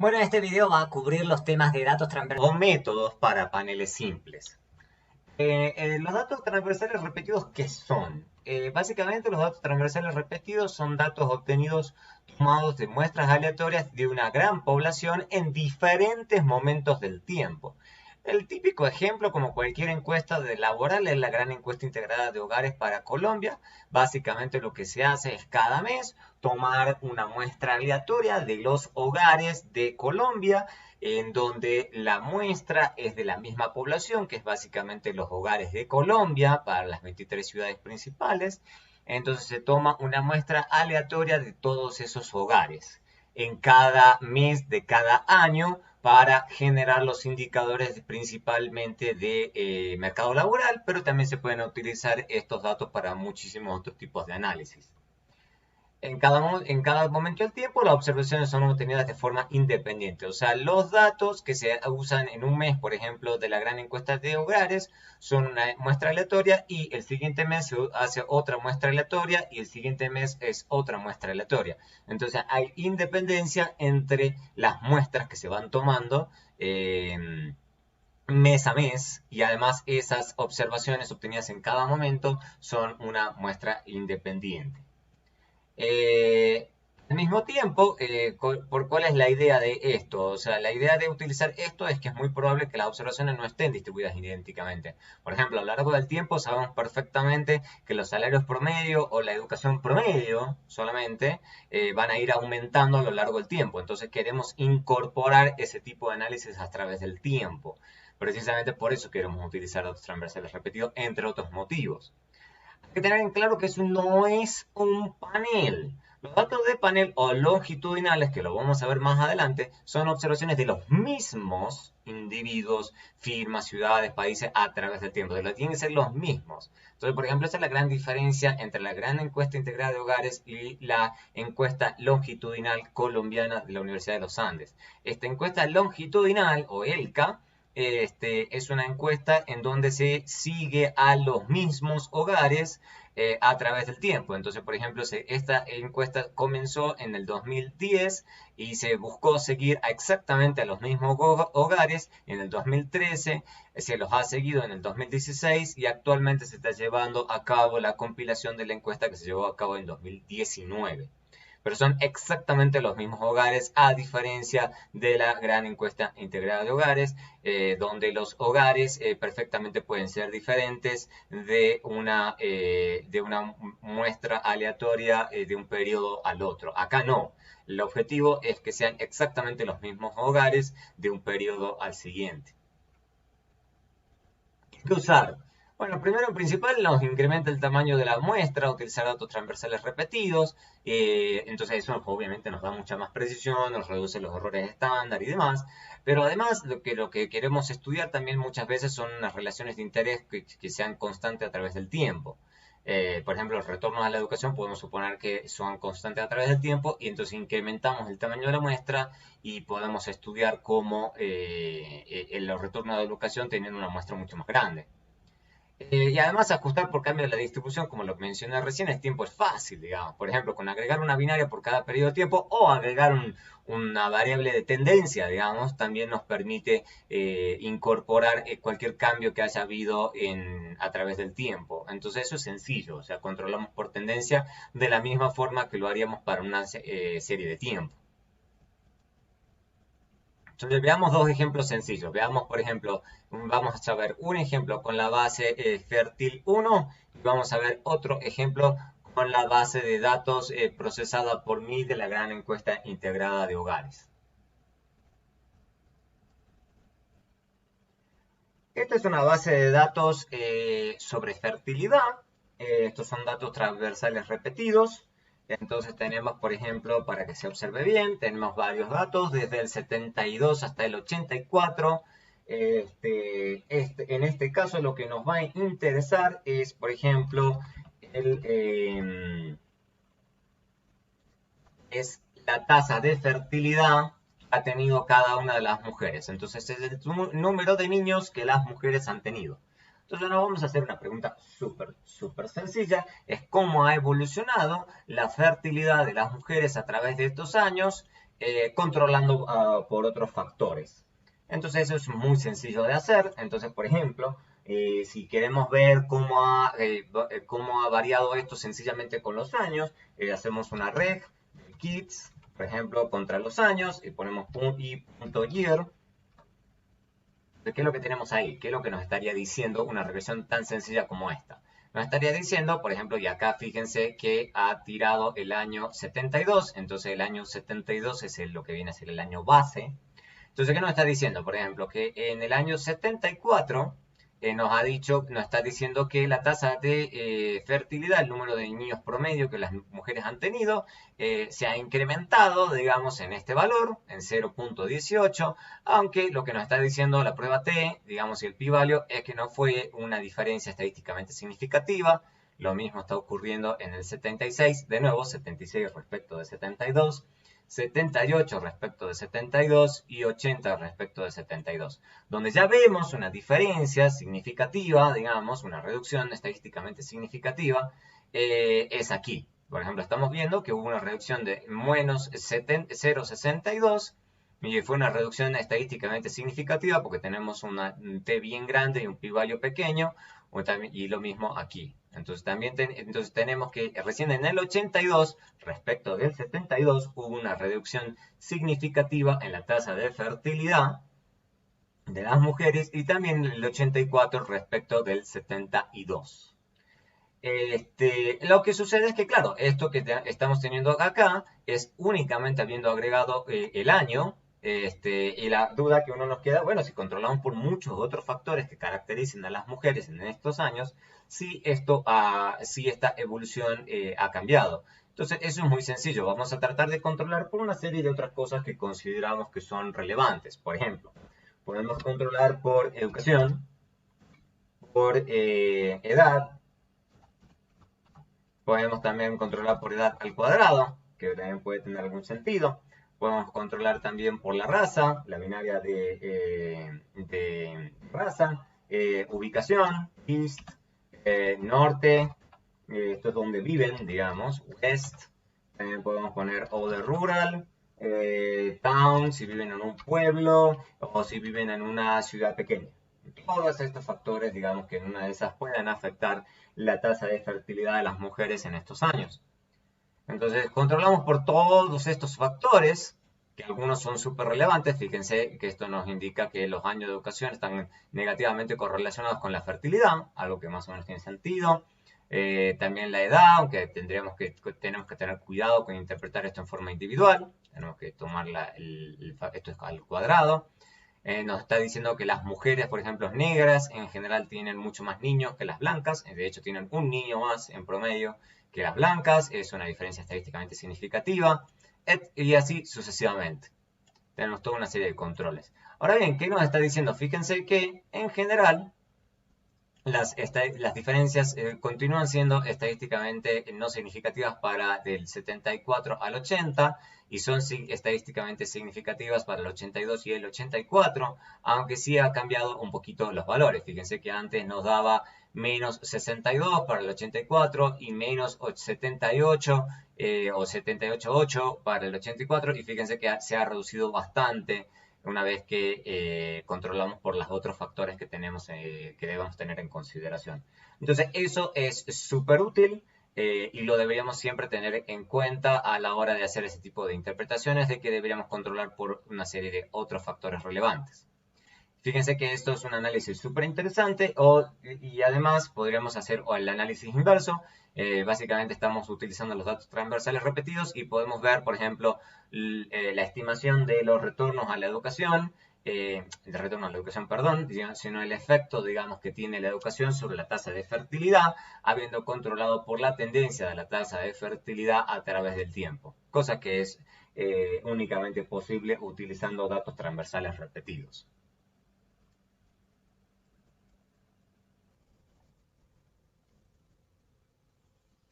Bueno, este video va a cubrir los temas de datos transversales O métodos para paneles simples. Los datos transversales repetidos, ¿qué son? Básicamente los datos transversales repetidos son datos obtenidos tomados de muestras aleatorias de una gran población en diferentes momentos del tiempo. El típico ejemplo, como cualquier encuesta de laboral, es la gran encuesta integrada de hogares para Colombia. Básicamente lo que se hace es cada mes tomar una muestra aleatoria de los hogares de Colombia, en donde la muestra es de la misma población, que es básicamente los hogares de Colombia para las 23 ciudades principales. Entonces se toma una muestra aleatoria de todos esos hogares en cada mes de cada año para generar los indicadores principalmente de mercado laboral, pero también se pueden utilizar estos datos para muchísimos otros tipos de análisis. En cada momento del tiempo, las observaciones son obtenidas de forma independiente. O sea, los datos que se usan en un mes, por ejemplo, de la gran encuesta de hogares, son una muestra aleatoria y el siguiente mes se hace otra muestra aleatoria y el siguiente mes es otra muestra aleatoria. Entonces, hay independencia entre las muestras que se van tomando mes a mes, y además esas observaciones obtenidas en cada momento son una muestra independiente. Al mismo tiempo, ¿cuál es la idea de esto? O sea, la idea de utilizar esto es que es muy probable que las observaciones no estén distribuidas idénticamente. Por ejemplo, a lo largo del tiempo sabemos perfectamente que los salarios promedio o la educación promedio solamente van a ir aumentando a lo largo del tiempo. Entonces queremos incorporar ese tipo de análisis a través del tiempo. Precisamente por eso queremos utilizar datos transversales repetidos, entre otros motivos. Hay que tener en claro que eso no es un panel. Los datos de panel o longitudinales, que lo vamos a ver más adelante, son observaciones de los mismos individuos, firmas, ciudades, países a través del tiempo. Tienen que ser los mismos. Entonces, por ejemplo, esa es la gran diferencia entre la gran encuesta integrada de hogares y la encuesta longitudinal colombiana de la Universidad de los Andes. Esta encuesta longitudinal, o ELCA, es una encuesta en donde se sigue a los mismos hogares a través del tiempo. Entonces, por ejemplo, esta encuesta comenzó en el 2010 y se buscó seguir exactamente a los mismos hogares en el 2013, se los ha seguido en el 2016 y actualmente se está llevando a cabo la compilación de la encuesta que se llevó a cabo en 2019. Pero son exactamente los mismos hogares, a diferencia de la gran encuesta integrada de hogares, donde los hogares perfectamente pueden ser diferentes de una muestra aleatoria de un periodo al otro. Acá no. El objetivo es que sean exactamente los mismos hogares de un periodo al siguiente. ¿Qué usar? Bueno, primero en principal nos incrementa el tamaño de la muestra, utilizar datos transversales repetidos, entonces eso obviamente nos da mucha más precisión, nos reduce los errores estándar y demás, pero además lo que queremos estudiar también muchas veces son unas relaciones de interés que sean constantes a través del tiempo. Por ejemplo, los retornos a la educación podemos suponer que son constantes a través del tiempo y entonces incrementamos el tamaño de la muestra y podemos estudiar cómo los retornos a la educación teniendo una muestra mucho más grande. Y además ajustar por cambio de la distribución, como lo mencioné recién, el tiempo es fácil, digamos. Por ejemplo, con agregar una binaria por cada periodo de tiempo o agregar una variable de tendencia, digamos, también nos permite incorporar cualquier cambio que haya habido a través del tiempo. Entonces eso es sencillo, o sea, controlamos por tendencia de la misma forma que lo haríamos para una serie de tiempo. Entonces veamos dos ejemplos sencillos. Veamos, por ejemplo, vamos a ver un ejemplo con la base Fertil 1 y vamos a ver otro ejemplo con la base de datos procesada por mí de la gran encuesta integrada de hogares. Esta es una base de datos sobre fertilidad. Estos son datos transversales repetidos. Entonces tenemos, por ejemplo, para que se observe bien, tenemos varios datos desde el 72 hasta el 84. En este caso lo que nos va a interesar es, por ejemplo, es la tasa de fertilidad que ha tenido cada una de las mujeres. Entonces es el número de niños que las mujeres han tenido. Entonces nos vamos a hacer una pregunta súper sencilla, es cómo ha evolucionado la fertilidad de las mujeres a través de estos años controlando por otros factores. Entonces eso es muy sencillo de hacer. Entonces, por ejemplo, si queremos ver cómo ha variado esto sencillamente con los años, hacemos una reg de kids, por ejemplo, contra los años y ponemos i.year. ¿Qué es lo que tenemos ahí? ¿Qué es lo que nos estaría diciendo una regresión tan sencilla como esta? Nos estaría diciendo, por ejemplo, y acá fíjense que ha tirado el año 72, entonces el año 72 es lo que viene a ser el año base. Entonces, ¿qué nos está diciendo? Por ejemplo, que en el año 74 nos está diciendo que la tasa de fertilidad, el número de niños promedio que las mujeres han tenido, se ha incrementado, digamos, en este valor, en 0.18, aunque lo que nos está diciendo la prueba T, digamos, y el p-value, es que no fue una diferencia estadísticamente significativa. Lo mismo está ocurriendo en el 76, de nuevo, 76 respecto de 72. 78 respecto de 72 y 80 respecto de 72, donde ya vemos una diferencia significativa, digamos, una reducción estadísticamente significativa, es aquí. Por ejemplo, estamos viendo que hubo una reducción de menos 0,62 y fue una reducción estadísticamente significativa porque tenemos una T bien grande y un p-value pequeño, y lo mismo aquí. Entonces, entonces tenemos que recién en el 82, respecto del 72, hubo una reducción significativa en la tasa de fertilidad de las mujeres y también en el 84 respecto del 72. Lo que sucede es que, claro, esto que estamos teniendo acá es únicamente habiendo agregado el año. Y la duda que uno nos queda, bueno, si controlamos por muchos otros factores que caractericen a las mujeres en estos años, si esta evolución ha cambiado. Entonces, eso es muy sencillo. Vamos a tratar de controlar por una serie de otras cosas que consideramos que son relevantes. Por ejemplo, podemos controlar por educación, por edad. Podemos también controlar por edad al cuadrado, que también puede tener algún sentido. Podemos controlar también por la raza, la binaria de raza, ubicación, east, norte, esto es donde viven, digamos, west. También podemos poner other rural, town, si viven en un pueblo o si viven en una ciudad pequeña. Todos estos factores, digamos que en una de esas pueden afectar la tasa de fertilidad de las mujeres en estos años. Entonces, controlamos por todos estos factores, que algunos son súper relevantes. Fíjense que esto nos indica que los años de educación están negativamente correlacionados con la fertilidad, algo que más o menos tiene sentido. También la edad, aunque tenemos que tener cuidado con interpretar esto en forma individual. Tenemos que tomar esto al cuadrado. Nos está diciendo que las mujeres, por ejemplo, negras, en general tienen mucho más niños que las blancas. De hecho, tienen un niño más en promedio que las blancas. Es una diferencia estadísticamente significativa. Y así sucesivamente. Tenemos toda una serie de controles. Ahora bien, ¿qué nos está diciendo? Fíjense que, en general, las diferencias continúan siendo estadísticamente no significativas para del 74 al 80 y son estadísticamente significativas para el 82 y el 84, aunque sí ha cambiado un poquito los valores. Fíjense que antes nos daba menos 62 para el 84 y menos 78 o 78,8 para el 84 y fíjense que se ha reducido bastante una vez que controlamos por los otros factores que tenemos que debemos tener en consideración. Entonces, eso es súper útil y lo deberíamos siempre tener en cuenta a la hora de hacer ese tipo de interpretaciones de que deberíamos controlar por una serie de otros factores relevantes. Fíjense que esto es un análisis súper interesante y además podríamos hacer el análisis inverso. Básicamente estamos utilizando los datos transversales repetidos y podemos ver, por ejemplo, la estimación de los retornos a la educación, perdón, sino el efecto, digamos, que tiene la educación sobre la tasa de fertilidad, habiendo controlado por la tendencia de la tasa de fertilidad a través del tiempo, cosa que es únicamente posible utilizando datos transversales repetidos.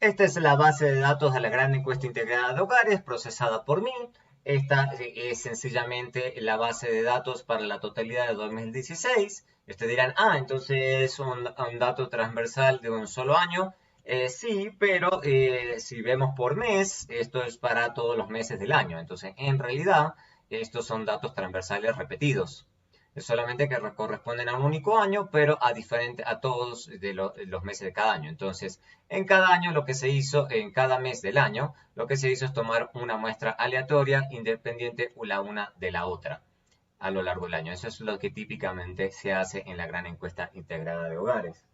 Esta es la base de datos de la gran encuesta integrada de hogares procesada por mí. Esta es sencillamente la base de datos para la totalidad de 2016. Ustedes dirán, entonces es un dato transversal de un solo año. Sí, pero si vemos por mes, esto es para todos los meses del año. Entonces, en realidad, estos son datos transversales repetidos. Es solamente que corresponden a un único año, pero a todos los meses de cada año. Entonces, en cada año lo que se hizo, en cada mes del año, lo que se hizo es tomar una muestra aleatoria, independiente la una de la otra, a lo largo del año. Eso es lo que típicamente se hace en la gran encuesta integrada de hogares.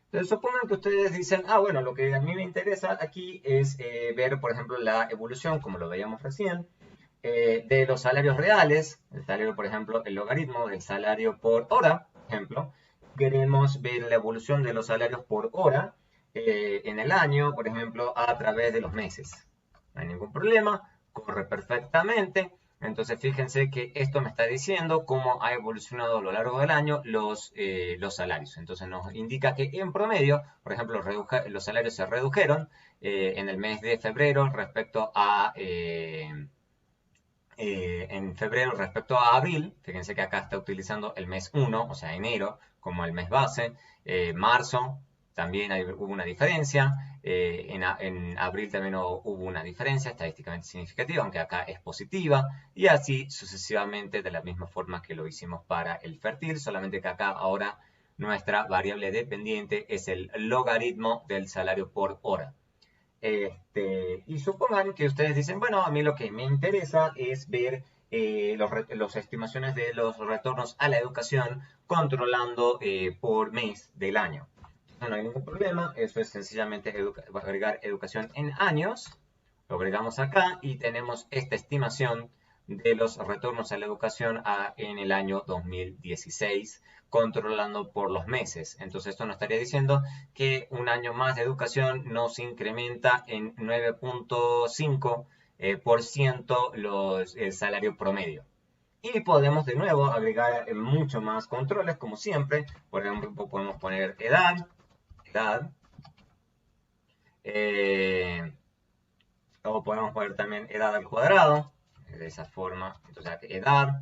Entonces, supongan que ustedes dicen, bueno, lo que a mí me interesa aquí es ver, por ejemplo, la evolución, como lo veíamos recién, de los salarios reales, el salario, por ejemplo, el logaritmo del salario por hora, por ejemplo. Queremos ver la evolución de los salarios por hora en el año, por ejemplo, a través de los meses. No hay ningún problema, corre perfectamente. Entonces, fíjense que esto me está diciendo cómo ha evolucionado a lo largo del año los salarios. Entonces, nos indica que en promedio, por ejemplo, los salarios se redujeron en el mes de febrero respecto a en febrero respecto a abril. Fíjense que acá está utilizando el mes 1, o sea, enero, como el mes base. Marzo también hubo una diferencia. En abril también hubo una diferencia estadísticamente significativa, aunque acá es positiva. Y así sucesivamente, de la misma forma que lo hicimos para el fértil, solamente que acá ahora nuestra variable dependiente es el logaritmo del salario por hora. Y supongan que ustedes dicen, bueno, a mí lo que me interesa es ver las estimaciones de los retornos a la educación controlando por mes del año. No hay ningún problema, eso es sencillamente agregar educación en años. Lo agregamos acá y tenemos esta estimación de los retornos a la educación en el año 2016, controlando por los meses. Entonces esto nos estaría diciendo que un año más de educación nos incrementa en 9.5% el salario promedio. Y podemos de nuevo agregar mucho más controles, como siempre. Por ejemplo, podemos poner edad, o podemos poner también edad al cuadrado, de esa forma. Entonces, edad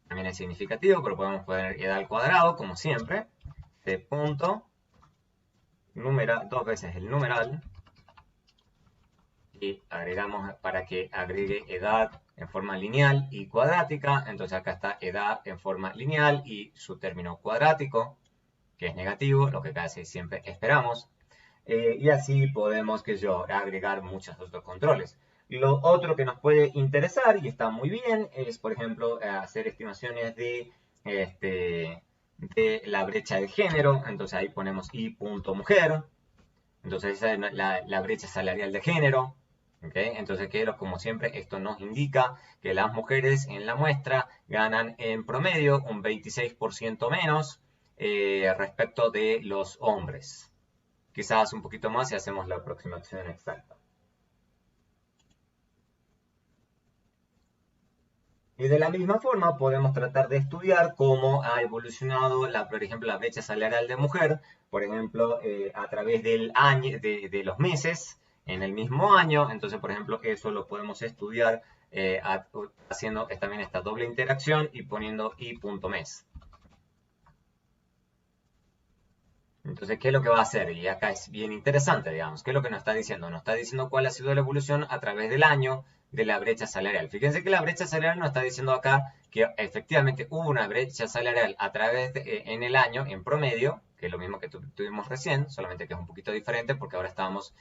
también es significativo, pero podemos poner edad al cuadrado, como siempre. De punto, dos veces el numeral, y agregamos para que agregue edad en forma lineal y cuadrática. Entonces acá está edad en forma lineal y su término cuadrático, que es negativo, lo que casi siempre esperamos. Y así podemos, agregar muchos otros controles. Lo otro que nos puede interesar, y está muy bien, es, por ejemplo, hacer estimaciones de la brecha de género. Entonces ahí ponemos i.mujer. Entonces esa es la brecha salarial de género. ¿Okay? Entonces, como siempre, esto nos indica que las mujeres en la muestra ganan en promedio un 26% menos respecto de los hombres. Quizás un poquito más si hacemos la aproximación exacta. Y de la misma forma podemos tratar de estudiar cómo ha evolucionado, por ejemplo, la brecha salarial de mujer, por ejemplo, a través del año, de los meses en el mismo año. Entonces, por ejemplo, eso lo podemos estudiar haciendo también esta doble interacción y poniendo i.mes. Entonces, ¿qué es lo que va a hacer? Y acá es bien interesante, digamos. ¿Qué es lo que nos está diciendo? Nos está diciendo cuál ha sido la evolución a través del año de la brecha salarial. Fíjense que la brecha salarial nos está diciendo acá que efectivamente hubo una brecha salarial a través en el año, en promedio, que es lo mismo que tuvimos recién, solamente que es un poquito diferente porque ahora estamos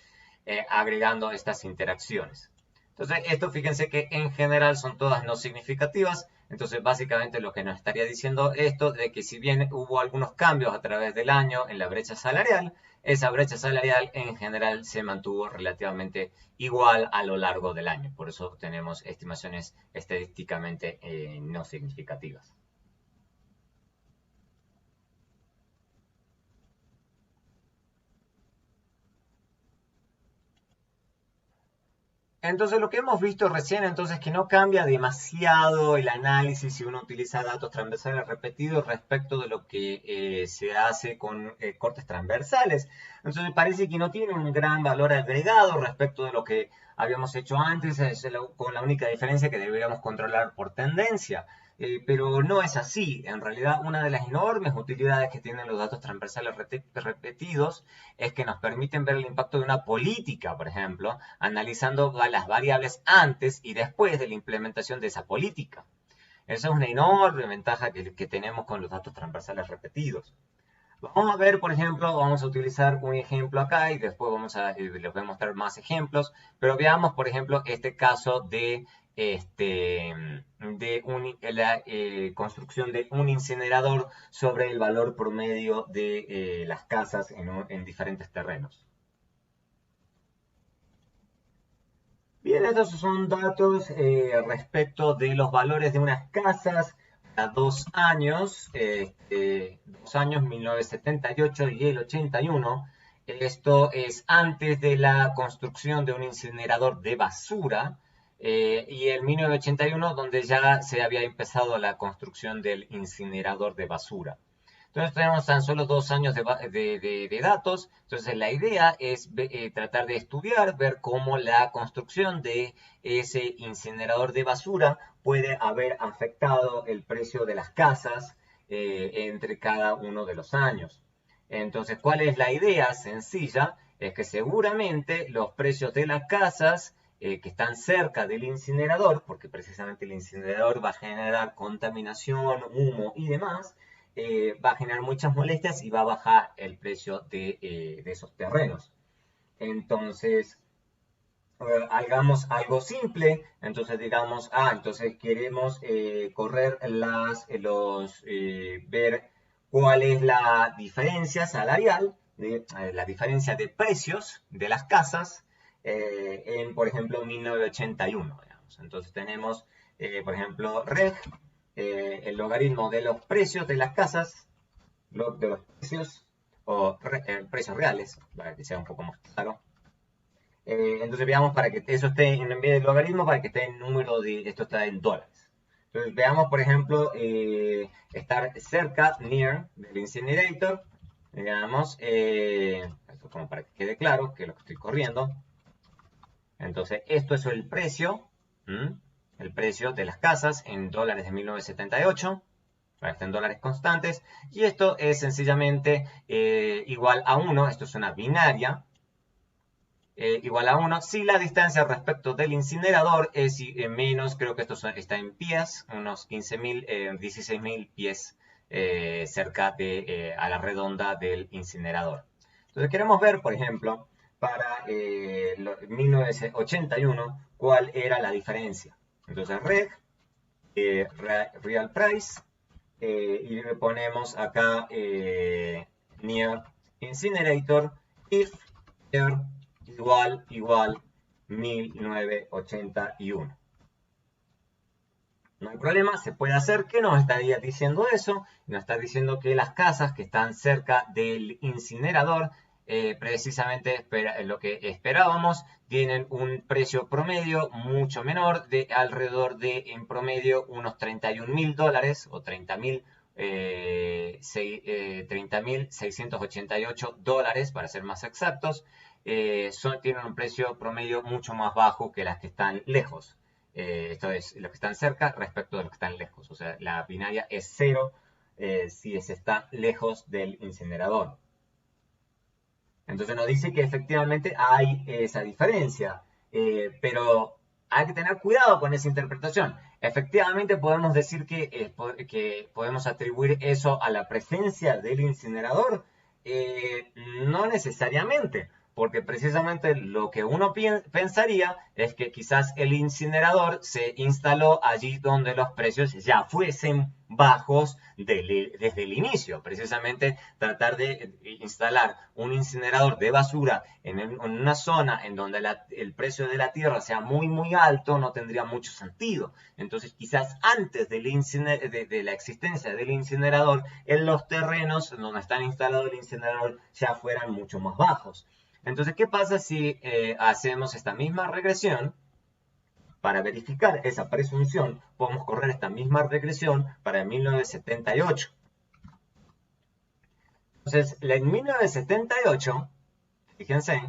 agregando estas interacciones. Entonces, esto fíjense que en general son todas no significativas. Entonces, básicamente lo que nos estaría diciendo esto, de que si bien hubo algunos cambios a través del año en la brecha salarial, esa brecha salarial en general se mantuvo relativamente igual a lo largo del año. Por eso tenemos estimaciones estadísticamente no significativas. Entonces lo que hemos visto recién entonces es que no cambia demasiado el análisis si uno utiliza datos transversales repetidos respecto de lo que se hace con cortes transversales. Entonces parece que no tiene un gran valor agregado respecto de lo que habíamos hecho antes, con la única diferencia que deberíamos controlar por tendencia. Pero no es así. En realidad, una de las enormes utilidades que tienen los datos transversales repetidos es que nos permiten ver el impacto de una política, por ejemplo, analizando las variables antes y después de la implementación de esa política. Esa es una enorme ventaja que tenemos con los datos transversales repetidos. Vamos a ver, por ejemplo, vamos a utilizar un ejemplo acá y después les voy a mostrar más ejemplos, pero veamos, por ejemplo, este caso de, la construcción de un incinerador sobre el valor promedio de las casas en diferentes terrenos. Bien, estos son datos respecto de los valores de unas casas a 2 años, 1978 y el 81. Esto es antes de la construcción de un incinerador de basura y el 1981 donde ya se había empezado la construcción del incinerador de basura. Entonces tenemos tan solo 2 años de datos. Entonces la idea es tratar de estudiar, ver cómo la construcción de ese incinerador de basura puede haber afectado el precio de las casas entre cada uno de los años. Entonces, ¿cuál es la idea sencilla? Es que seguramente los precios de las casas que están cerca del incinerador, porque precisamente el incinerador va a generar contaminación, humo y demás, va a generar muchas molestias y va a bajar el precio de esos terrenos. Entonces, hagamos algo simple. Entonces digamos, entonces queremos ver cuál es la diferencia salarial, la diferencia de precios de las casas en, por ejemplo, 1981. Digamos. Entonces tenemos, por ejemplo, el logaritmo de los precios de las casas, de los precios, o precios reales, para que sea un poco más claro. Entonces veamos para que eso esté en vez del logaritmo, para que esté en número esto está en dólares. Entonces veamos, por ejemplo, estar cerca, near, del incinerator. Digamos, esto como para que quede claro que es lo que estoy corriendo. Entonces esto es el precio. El precio de las casas en dólares de 1978, para que estén en dólares constantes, y esto es sencillamente igual a 1, esto es una binaria, igual a 1, si la distancia respecto del incinerador es menos, creo que esto está en pies, unos 15.000, 16.000 pies cerca a la redonda del incinerador. Entonces queremos ver, por ejemplo, para 1981, cuál era la diferencia. Entonces, real price, y le ponemos acá near incinerator, if igual 1981. No hay problema, se puede hacer. ¿Qué nos estaría diciendo eso? Nos está diciendo que las casas que están cerca del incinerador, precisamente lo que esperábamos, tienen un precio promedio mucho menor, de alrededor de, en promedio, unos $31.000 o 30.688 dólares, para ser más exactos. Tienen un precio promedio mucho más bajo que las que están lejos. Esto es, los que están cerca respecto de los que están lejos. O sea, la binaria es 0 si se está lejos del incinerador. Entonces nos dice que efectivamente hay esa diferencia, pero hay que tener cuidado con esa interpretación. Efectivamente podemos decir que podemos atribuir eso a la presencia del incinerador. No necesariamente, porque precisamente lo que uno pensaría es que quizás el incinerador se instaló allí donde los precios ya fuesen bajos desde el inicio. Precisamente tratar de instalar un incinerador de basura en una zona en donde el precio de la tierra sea muy alto no tendría mucho sentido. Entonces quizás antes de la existencia del incinerador, en los terrenos donde está instalado el incinerador ya fueran mucho más bajos. Entonces, ¿qué pasa si hacemos esta misma regresión? Para verificar esa presunción, podemos correr esta misma regresión para 1978. Entonces, en 1978, fíjense,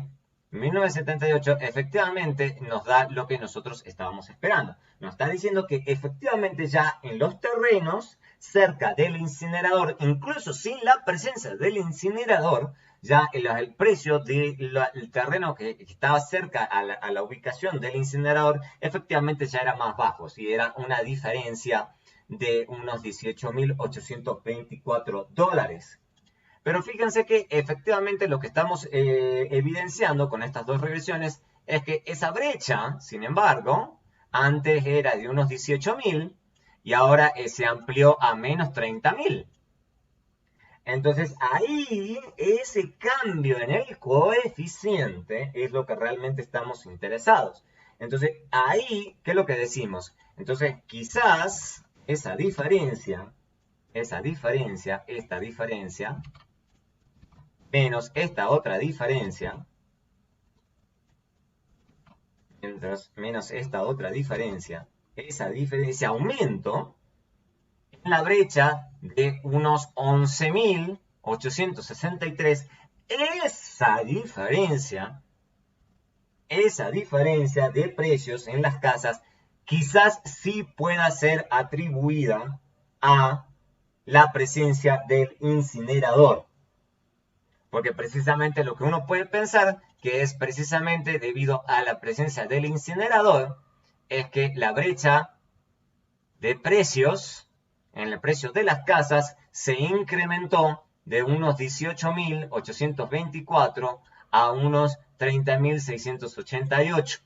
1978 efectivamente nos da lo que nosotros estábamos esperando. Nos está diciendo que efectivamente ya en los terrenos cerca del incinerador, incluso sin la presencia del incinerador, ya el precio del terreno que estaba cerca a la ubicación del incinerador efectivamente ya era más bajo, ¿sí? Era una diferencia de unos $18.824. Pero fíjense que efectivamente lo que estamos evidenciando con estas dos regresiones es que esa brecha, sin embargo, antes era de unos 18.000 y ahora se amplió a menos 30.000. Entonces ahí ese cambio en el coeficiente es lo que realmente estamos interesados. Entonces ahí, ¿qué es lo que decimos? Entonces quizás esta diferencia, menos esta otra diferencia, menos esta otra diferencia, esa diferencia aumento en la brecha de unos 11.863, esa diferencia de precios en las casas quizás sí pueda ser atribuida a la presencia del incinerador. Porque precisamente lo que uno puede pensar que es precisamente debido a la presencia del incinerador es que la brecha de precios en el precio de las casas se incrementó de unos 18.824 a unos 30.688.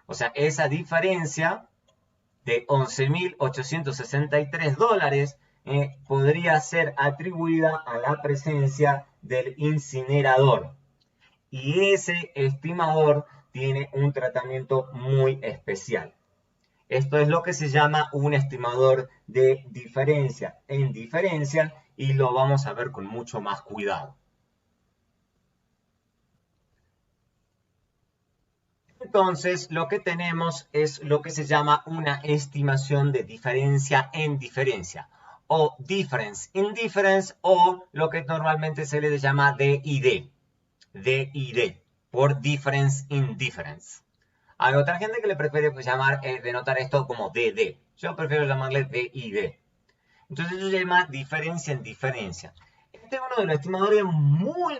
O sea, esa diferencia de 11.863 dólares podría ser atribuida a la presencia del incinerador. Y ese estimador tiene un tratamiento muy especial. Esto es lo que se llama un estimador de diferencia en diferencia y lo vamos a ver con mucho más cuidado. Entonces, lo que tenemos es lo que se llama una estimación de diferencia en diferencia, o difference in difference, o lo que normalmente se le llama DID, por difference in difference. Hay otra gente que le prefiere denotar esto como DD. Yo prefiero llamarle DID. Entonces eso se llama diferencia en diferencia. Este es uno de los estimadores muy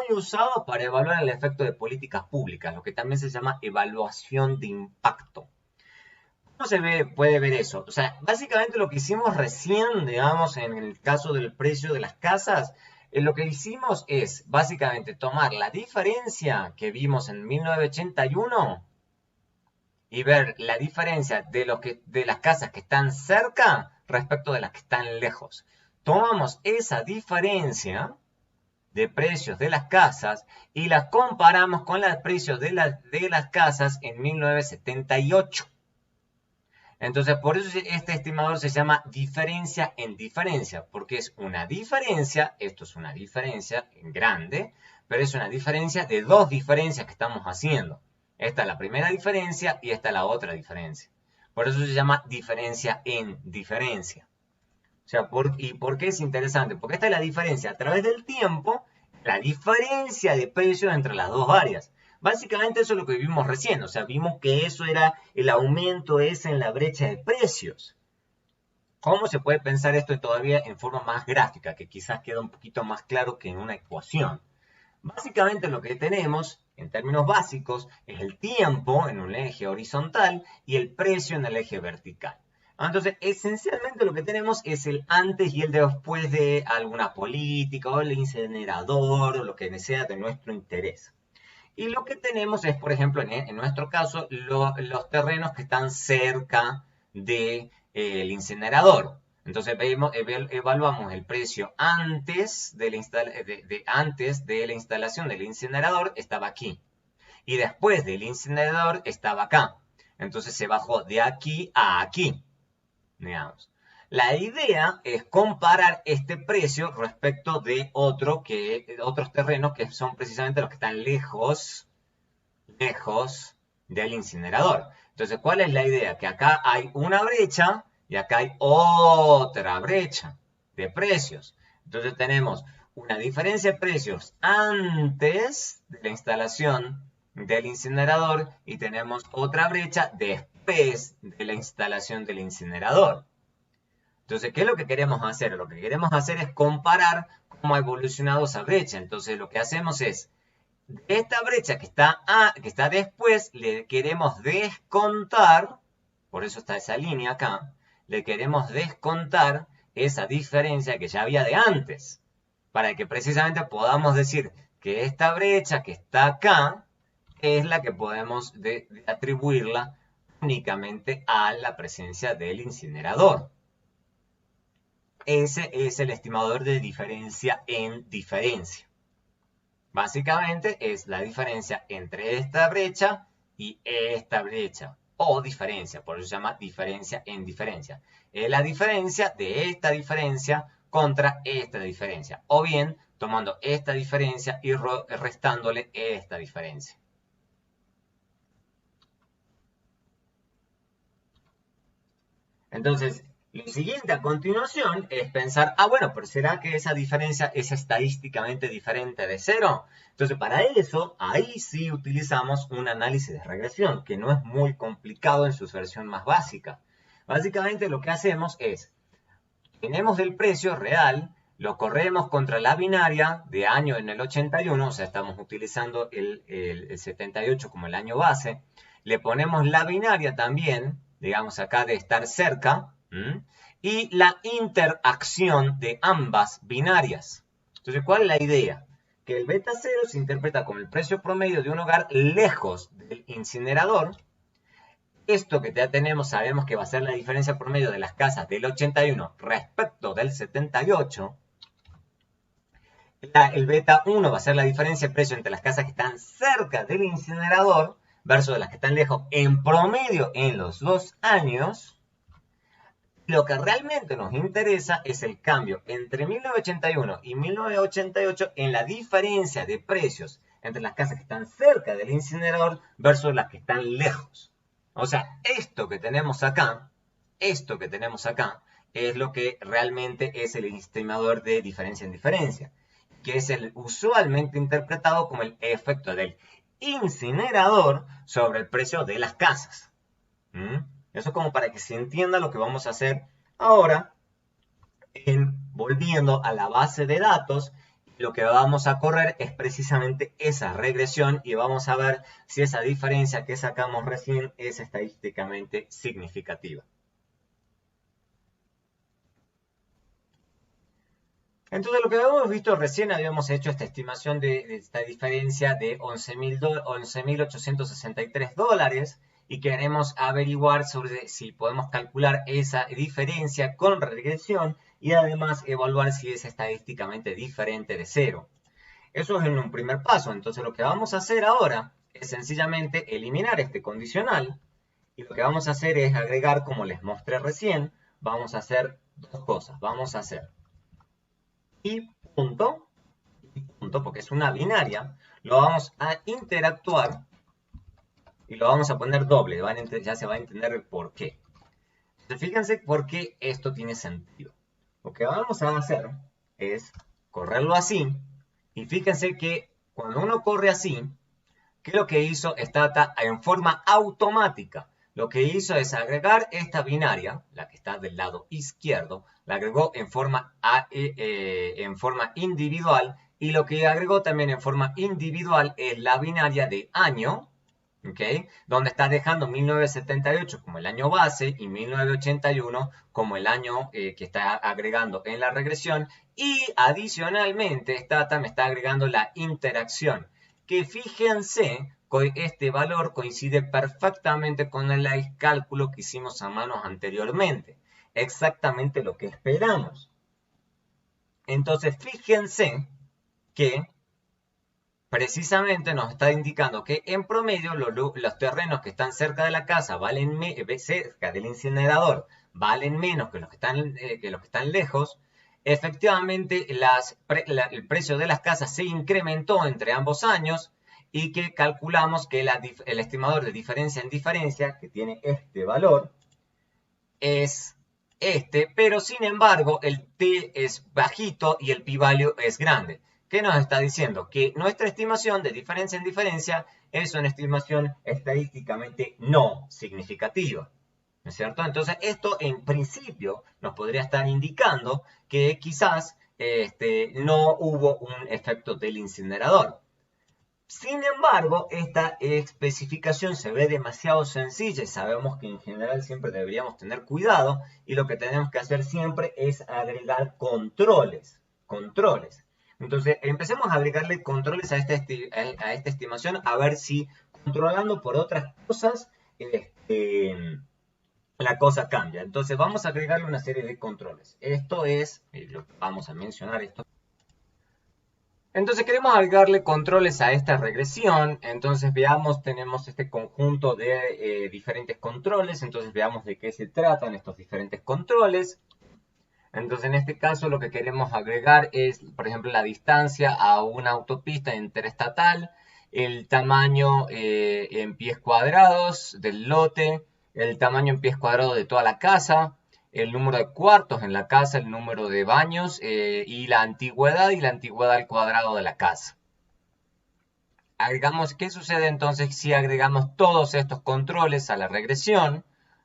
usados para evaluar el efecto de políticas públicas, lo que también se llama evaluación de impacto. ¿Cómo puede ver eso? O sea, básicamente lo que hicimos recién, digamos, en el caso del precio de las casas, lo que hicimos es básicamente tomar la diferencia que vimos en 1981 y ver la diferencia de las casas que están cerca respecto de las que están lejos. Tomamos esa diferencia de precios de las casas y la comparamos con los precios de las casas en 1978. Entonces, por eso este estimador se llama diferencia en diferencia, porque es una diferencia, esto es una diferencia grande, pero es una diferencia de dos diferencias que estamos haciendo. Esta es la primera diferencia y esta es la otra diferencia. Por eso se llama diferencia en diferencia. O sea, ¿y por qué es interesante? Porque esta es la diferencia a través del tiempo, la diferencia de precios entre las dos áreas. Básicamente eso es lo que vimos recién. O sea, vimos que eso era el aumento ese en la brecha de precios. ¿Cómo se puede pensar esto todavía en forma más gráfica? Que quizás queda un poquito más claro que en una ecuación. Básicamente lo que tenemos, en términos básicos, es el tiempo en un eje horizontal y el precio en el eje vertical. Entonces, esencialmente lo que tenemos es el antes y el después de alguna política o el incinerador o lo que sea de nuestro interés. Y lo que tenemos es, por ejemplo, en nuestro caso, los terrenos que están cerca del incinerador. Entonces evaluamos el precio antes de la instalación del incinerador, estaba aquí. Y después del incinerador estaba acá. Entonces se bajó de aquí a aquí, digamos. La idea es comparar este precio respecto de otros terrenos que son precisamente los que están lejos del incinerador. Entonces, ¿cuál es la idea? Que acá hay una brecha y acá hay otra brecha de precios. Entonces tenemos una diferencia de precios antes de la instalación del incinerador y tenemos otra brecha después de la instalación del incinerador. Entonces, ¿qué es lo que queremos hacer? Lo que queremos hacer es comparar cómo ha evolucionado esa brecha. Entonces, lo que hacemos es, de esta brecha que está después, le queremos descontar, por eso está esa línea acá, le queremos descontar esa diferencia que ya había de antes, para que precisamente podamos decir que esta brecha que está acá es la que podemos atribuirla únicamente a la presencia del incinerador. Ese es el estimador de diferencia en diferencia. Básicamente es la diferencia entre esta brecha y esta brecha, o diferencia, por eso se llama diferencia en diferencia. Es la diferencia de esta diferencia contra esta diferencia, o bien tomando esta diferencia y restándole esta diferencia. Entonces, lo siguiente a continuación es pensar, bueno, pero ¿será que esa diferencia es estadísticamente diferente de 0? Entonces, para eso, ahí sí utilizamos un análisis de regresión, que no es muy complicado en su versión más básica. Básicamente lo que hacemos es, tenemos el precio real, lo corremos contra la binaria de año en el 81, o sea, estamos utilizando el 78 como el año base, le ponemos la binaria también, digamos acá de estar cerca, y la interacción de ambas binarias. Entonces, ¿cuál es la idea? Que el beta 0 se interpreta como el precio promedio de un hogar lejos del incinerador. Esto que ya tenemos, sabemos que va a ser la diferencia promedio de las casas del 81 respecto del 78. El beta 1 va a ser la diferencia de precio entre las casas que están cerca del incinerador versus las que están lejos en promedio en los 2 años. Lo que realmente nos interesa es el cambio entre 1981 y 1988 en la diferencia de precios entre las casas que están cerca del incinerador versus las que están lejos. O sea, esto que tenemos acá es lo que realmente es el estimador de diferencia en diferencia, que es el usualmente interpretado como el efecto del incinerador sobre el precio de las casas. Eso es como para que se entienda lo que vamos a hacer ahora, volviendo a la base de datos. Lo que vamos a correr es precisamente esa regresión y vamos a ver si esa diferencia que sacamos recién es estadísticamente significativa. Entonces, lo que habíamos visto recién, habíamos hecho esta estimación de esta diferencia de $11.863 y queremos averiguar sobre si podemos calcular esa diferencia con regresión y además evaluar si es estadísticamente diferente de 0. Eso es en un primer paso. Entonces, lo que vamos a hacer ahora es sencillamente eliminar este condicional y lo que vamos a hacer es agregar, como les mostré recién, vamos a hacer dos cosas. Vamos a hacer y punto, porque es una binaria, lo vamos a interactuar y lo vamos a poner doble, ya se va a entender el por qué. Entonces, fíjense por qué esto tiene sentido. Lo que vamos a hacer es correrlo así, y fíjense que cuando uno corre así, ¿qué es lo que hizo Stata en forma automática? Lo que hizo es agregar esta binaria, la que está del lado izquierdo, la agregó en forma individual, y lo que agregó también en forma individual es la binaria de año, ¿okay? Donde está dejando 1978 como el año base y 1981 como el año que está agregando en la regresión, y adicionalmente Stata me está agregando la interacción, que fíjense, este valor coincide perfectamente con el cálculo que hicimos a mano anteriormente. Exactamente lo que esperamos. Entonces, fíjense que precisamente nos está indicando que en promedio los terrenos que están cerca de la casa cerca del incinerador valen menos que los que están lejos. Efectivamente, el precio de las casas se incrementó entre ambos años y que calculamos que el estimador de diferencia en diferencia, que tiene este valor, es este, pero sin embargo el t es bajito y el p-value es grande. ¿Qué nos está diciendo? Que nuestra estimación de diferencia en diferencia es una estimación estadísticamente no significativa. ¿No es cierto? Entonces, esto en principio nos podría estar indicando que quizás no hubo un efecto del incinerador. Sin embargo, esta especificación se ve demasiado sencilla y sabemos que en general siempre deberíamos tener cuidado y lo que tenemos que hacer siempre es agregar controles. Entonces, empecemos a agregarle controles a esta estimación a ver si controlando por otras cosas la cosa cambia. Entonces, vamos a agregarle una serie de controles. Esto es, vamos a mencionar esto. Entonces queremos agregarle controles a esta regresión. Entonces veamos, tenemos este conjunto de diferentes controles. Entonces veamos de qué se tratan estos diferentes controles. Entonces en este caso lo que queremos agregar es, por ejemplo, la distancia a una autopista interestatal, el tamaño en pies cuadrados del lote, el tamaño en pies cuadrados de toda la casa, el número de cuartos en la casa, el número de baños y la antigüedad al cuadrado de la casa. Agregamos, ¿qué sucede entonces si agregamos todos estos controles a la regresión?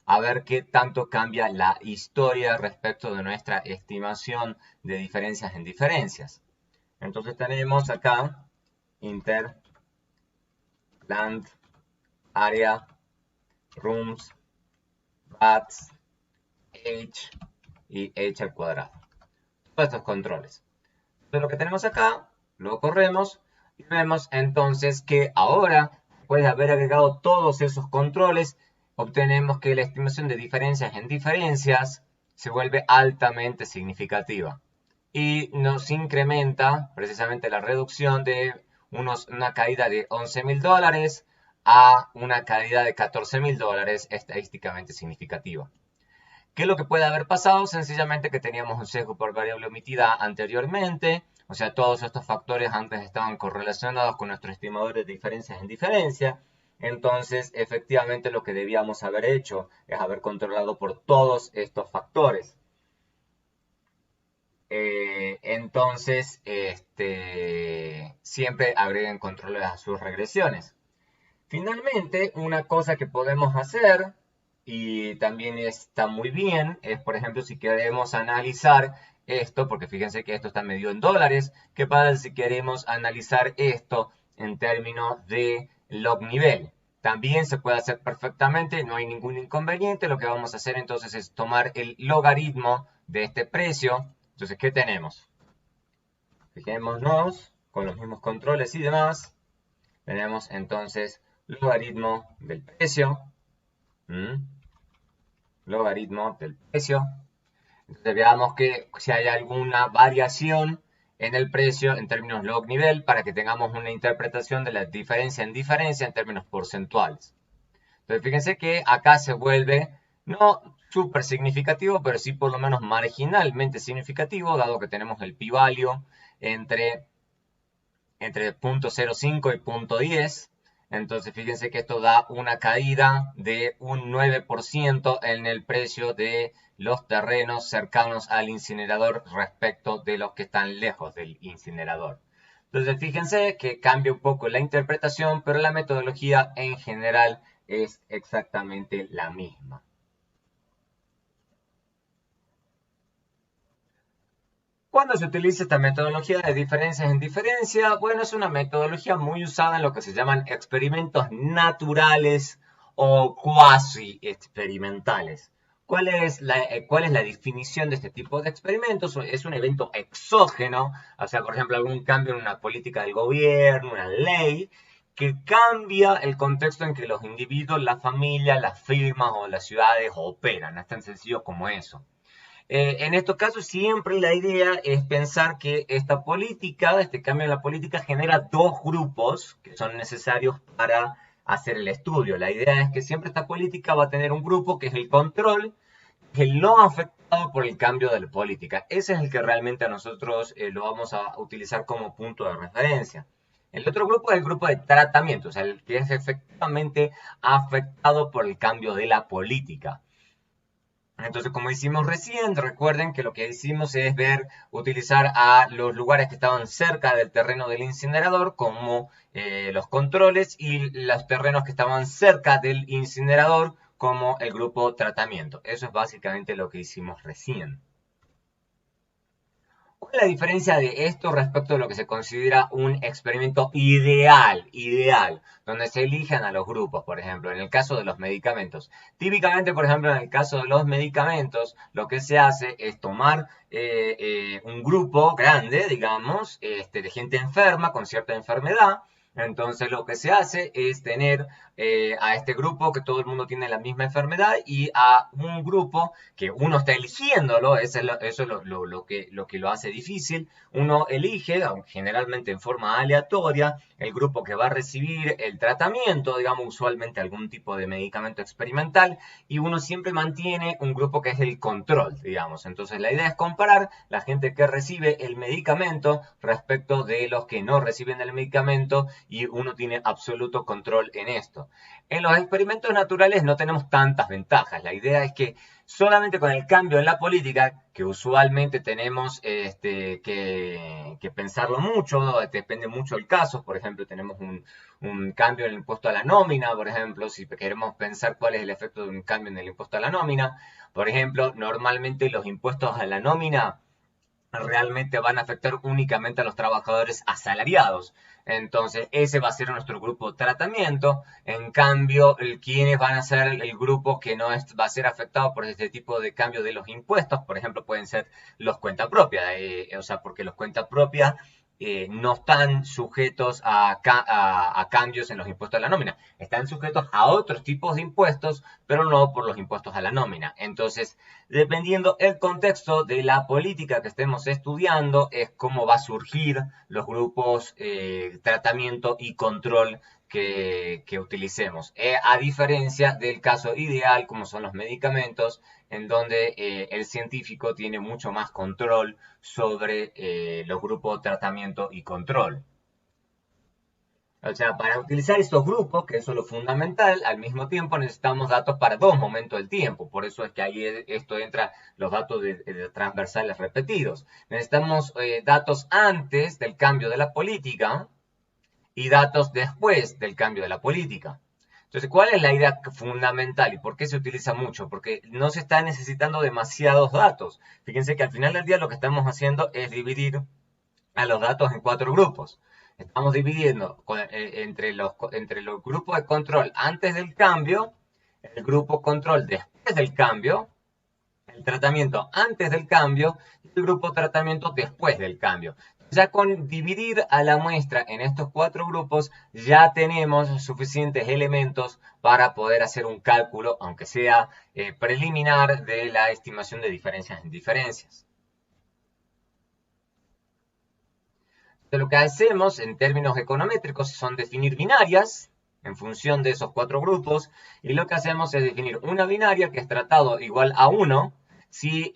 A ver qué tanto cambia la historia respecto de nuestra estimación de diferencias en diferencias. Entonces tenemos acá inter, land, area, rooms, baths, h y h al cuadrado. Todos estos controles. Entonces lo que tenemos acá, lo corremos y vemos entonces que ahora, después de haber agregado todos esos controles, obtenemos que la estimación de diferencias en diferencias se vuelve altamente significativa. Y nos incrementa precisamente la reducción de una caída de $11.000 a una caída de $14.000 estadísticamente significativa. ¿Qué es lo que puede haber pasado? Sencillamente que teníamos un sesgo por variable omitida anteriormente, o sea, todos estos factores antes estaban correlacionados con nuestro estimador de diferencias en diferencia. Entonces, efectivamente, lo que debíamos haber hecho es haber controlado por todos estos factores. Entonces, siempre agreguen controles a sus regresiones. Finalmente, una cosa que podemos hacer, y también está muy bien, es por ejemplo si queremos analizar esto, porque fíjense que esto está medido en dólares, ¿qué pasa si queremos analizar esto en términos de log nivel? También se puede hacer perfectamente, no hay ningún inconveniente. Lo que vamos a hacer entonces es tomar el logaritmo de este precio. Entonces, ¿qué tenemos? Fijémonos con los mismos controles y demás. Tenemos entonces logaritmo del precio. Logaritmo del precio. Entonces veamos que si hay alguna variación en el precio en términos log nivel para que tengamos una interpretación de la diferencia en diferencia en términos porcentuales. Entonces fíjense que acá se vuelve no súper significativo, pero sí por lo menos marginalmente significativo, dado que tenemos el p-value entre 0.05 y 0.10. Entonces fíjense que esto da una caída de un 9% en el precio de los terrenos cercanos al incinerador respecto de los que están lejos del incinerador. Entonces fíjense que cambia un poco la interpretación, pero la metodología en general es exactamente la misma. ¿Cuándo se utiliza esta metodología de diferencias en diferencia? Bueno, es una metodología muy usada en lo que se llaman experimentos naturales o cuasi experimentales. ¿Cuál es la definición de este tipo de experimentos? Es un evento exógeno, o sea, por ejemplo, algún cambio en una política del gobierno, una ley, que cambia el contexto en que los individuos, la familia, las firmas o las ciudades operan. Es tan sencillo como eso. En estos casos siempre la idea es pensar que esta política, este cambio en la política genera dos grupos que son necesarios para hacer el estudio. La idea es que siempre esta política va a tener un grupo que es el control, que es el no afectado por el cambio de la política. Ese es el que realmente a nosotros lo vamos a utilizar como punto de referencia. El otro grupo es el grupo de tratamiento, o sea, el que es efectivamente afectado por el cambio de la política. Entonces, como hicimos recién, recuerden que lo que hicimos es utilizar a los lugares que estaban cerca del terreno del incinerador como los controles y los terrenos que estaban cerca del incinerador como el grupo tratamiento. Eso es básicamente lo que hicimos recién. ¿Cuál es la diferencia de esto respecto a lo que se considera un experimento ideal, donde se eligen a los grupos, por ejemplo, en el caso de los medicamentos? Típicamente, por ejemplo, en el caso de los medicamentos, lo que se hace es tomar un grupo grande, digamos, de gente enferma con cierta enfermedad. Entonces lo que se hace es tener a este grupo que todo el mundo tiene la misma enfermedad y a un grupo que uno está eligiéndolo, eso es lo que lo hace difícil. Uno elige, aunque generalmente en forma aleatoria, el grupo que va a recibir el tratamiento, digamos usualmente algún tipo de medicamento experimental, y uno siempre mantiene un grupo que es el control, digamos. Entonces la idea es comparar la gente que recibe el medicamento respecto de los que no reciben el medicamento y uno tiene absoluto control en esto. En los experimentos naturales no tenemos tantas ventajas. La idea es que solamente con el cambio en la política, que usualmente tenemos que pensarlo mucho, depende mucho del caso. Por ejemplo, tenemos un cambio en el impuesto a la nómina, por ejemplo, si queremos pensar cuál es el efecto de un cambio en el impuesto a la nómina. Por ejemplo, normalmente los impuestos a la nómina realmente van a afectar únicamente a los trabajadores asalariados. Entonces, ese va a ser nuestro grupo de tratamiento. En cambio, quienes van a ser el grupo que no va a ser afectado por este tipo de cambio de los impuestos, por ejemplo, pueden ser los cuenta propia, o sea, porque los cuenta propia no están sujetos a cambios en los impuestos a la nómina. Están sujetos a otros tipos de impuestos, pero no por los impuestos a la nómina. Entonces, dependiendo el contexto de la política que estemos estudiando, es cómo va a surgir los grupos tratamiento y control que utilicemos. A diferencia del caso ideal, como son los medicamentos, en donde el científico tiene mucho más control sobre los grupos de tratamiento y control. O sea, para utilizar estos grupos, que eso es lo fundamental, al mismo tiempo necesitamos datos para dos momentos del tiempo. Por eso es que ahí esto entra los datos de transversales repetidos. Necesitamos datos antes del cambio de la política y datos después del cambio de la política. Entonces, ¿cuál es la idea fundamental y por qué se utiliza mucho? Porque no se está necesitando demasiados datos. Fíjense que al final del día lo que estamos haciendo es dividir a los datos en cuatro grupos. Estamos dividiendo entre los grupos de control antes del cambio, el grupo control después del cambio, el tratamiento antes del cambio y el grupo tratamiento después del cambio. Ya con dividir a la muestra en estos cuatro grupos ya tenemos suficientes elementos para poder hacer un cálculo, aunque sea preliminar, de la estimación de diferencias en diferencias. Entonces, lo que hacemos en términos econométricos son definir binarias en función de esos cuatro grupos, y lo que hacemos es definir una binaria que es tratado igual a 1 si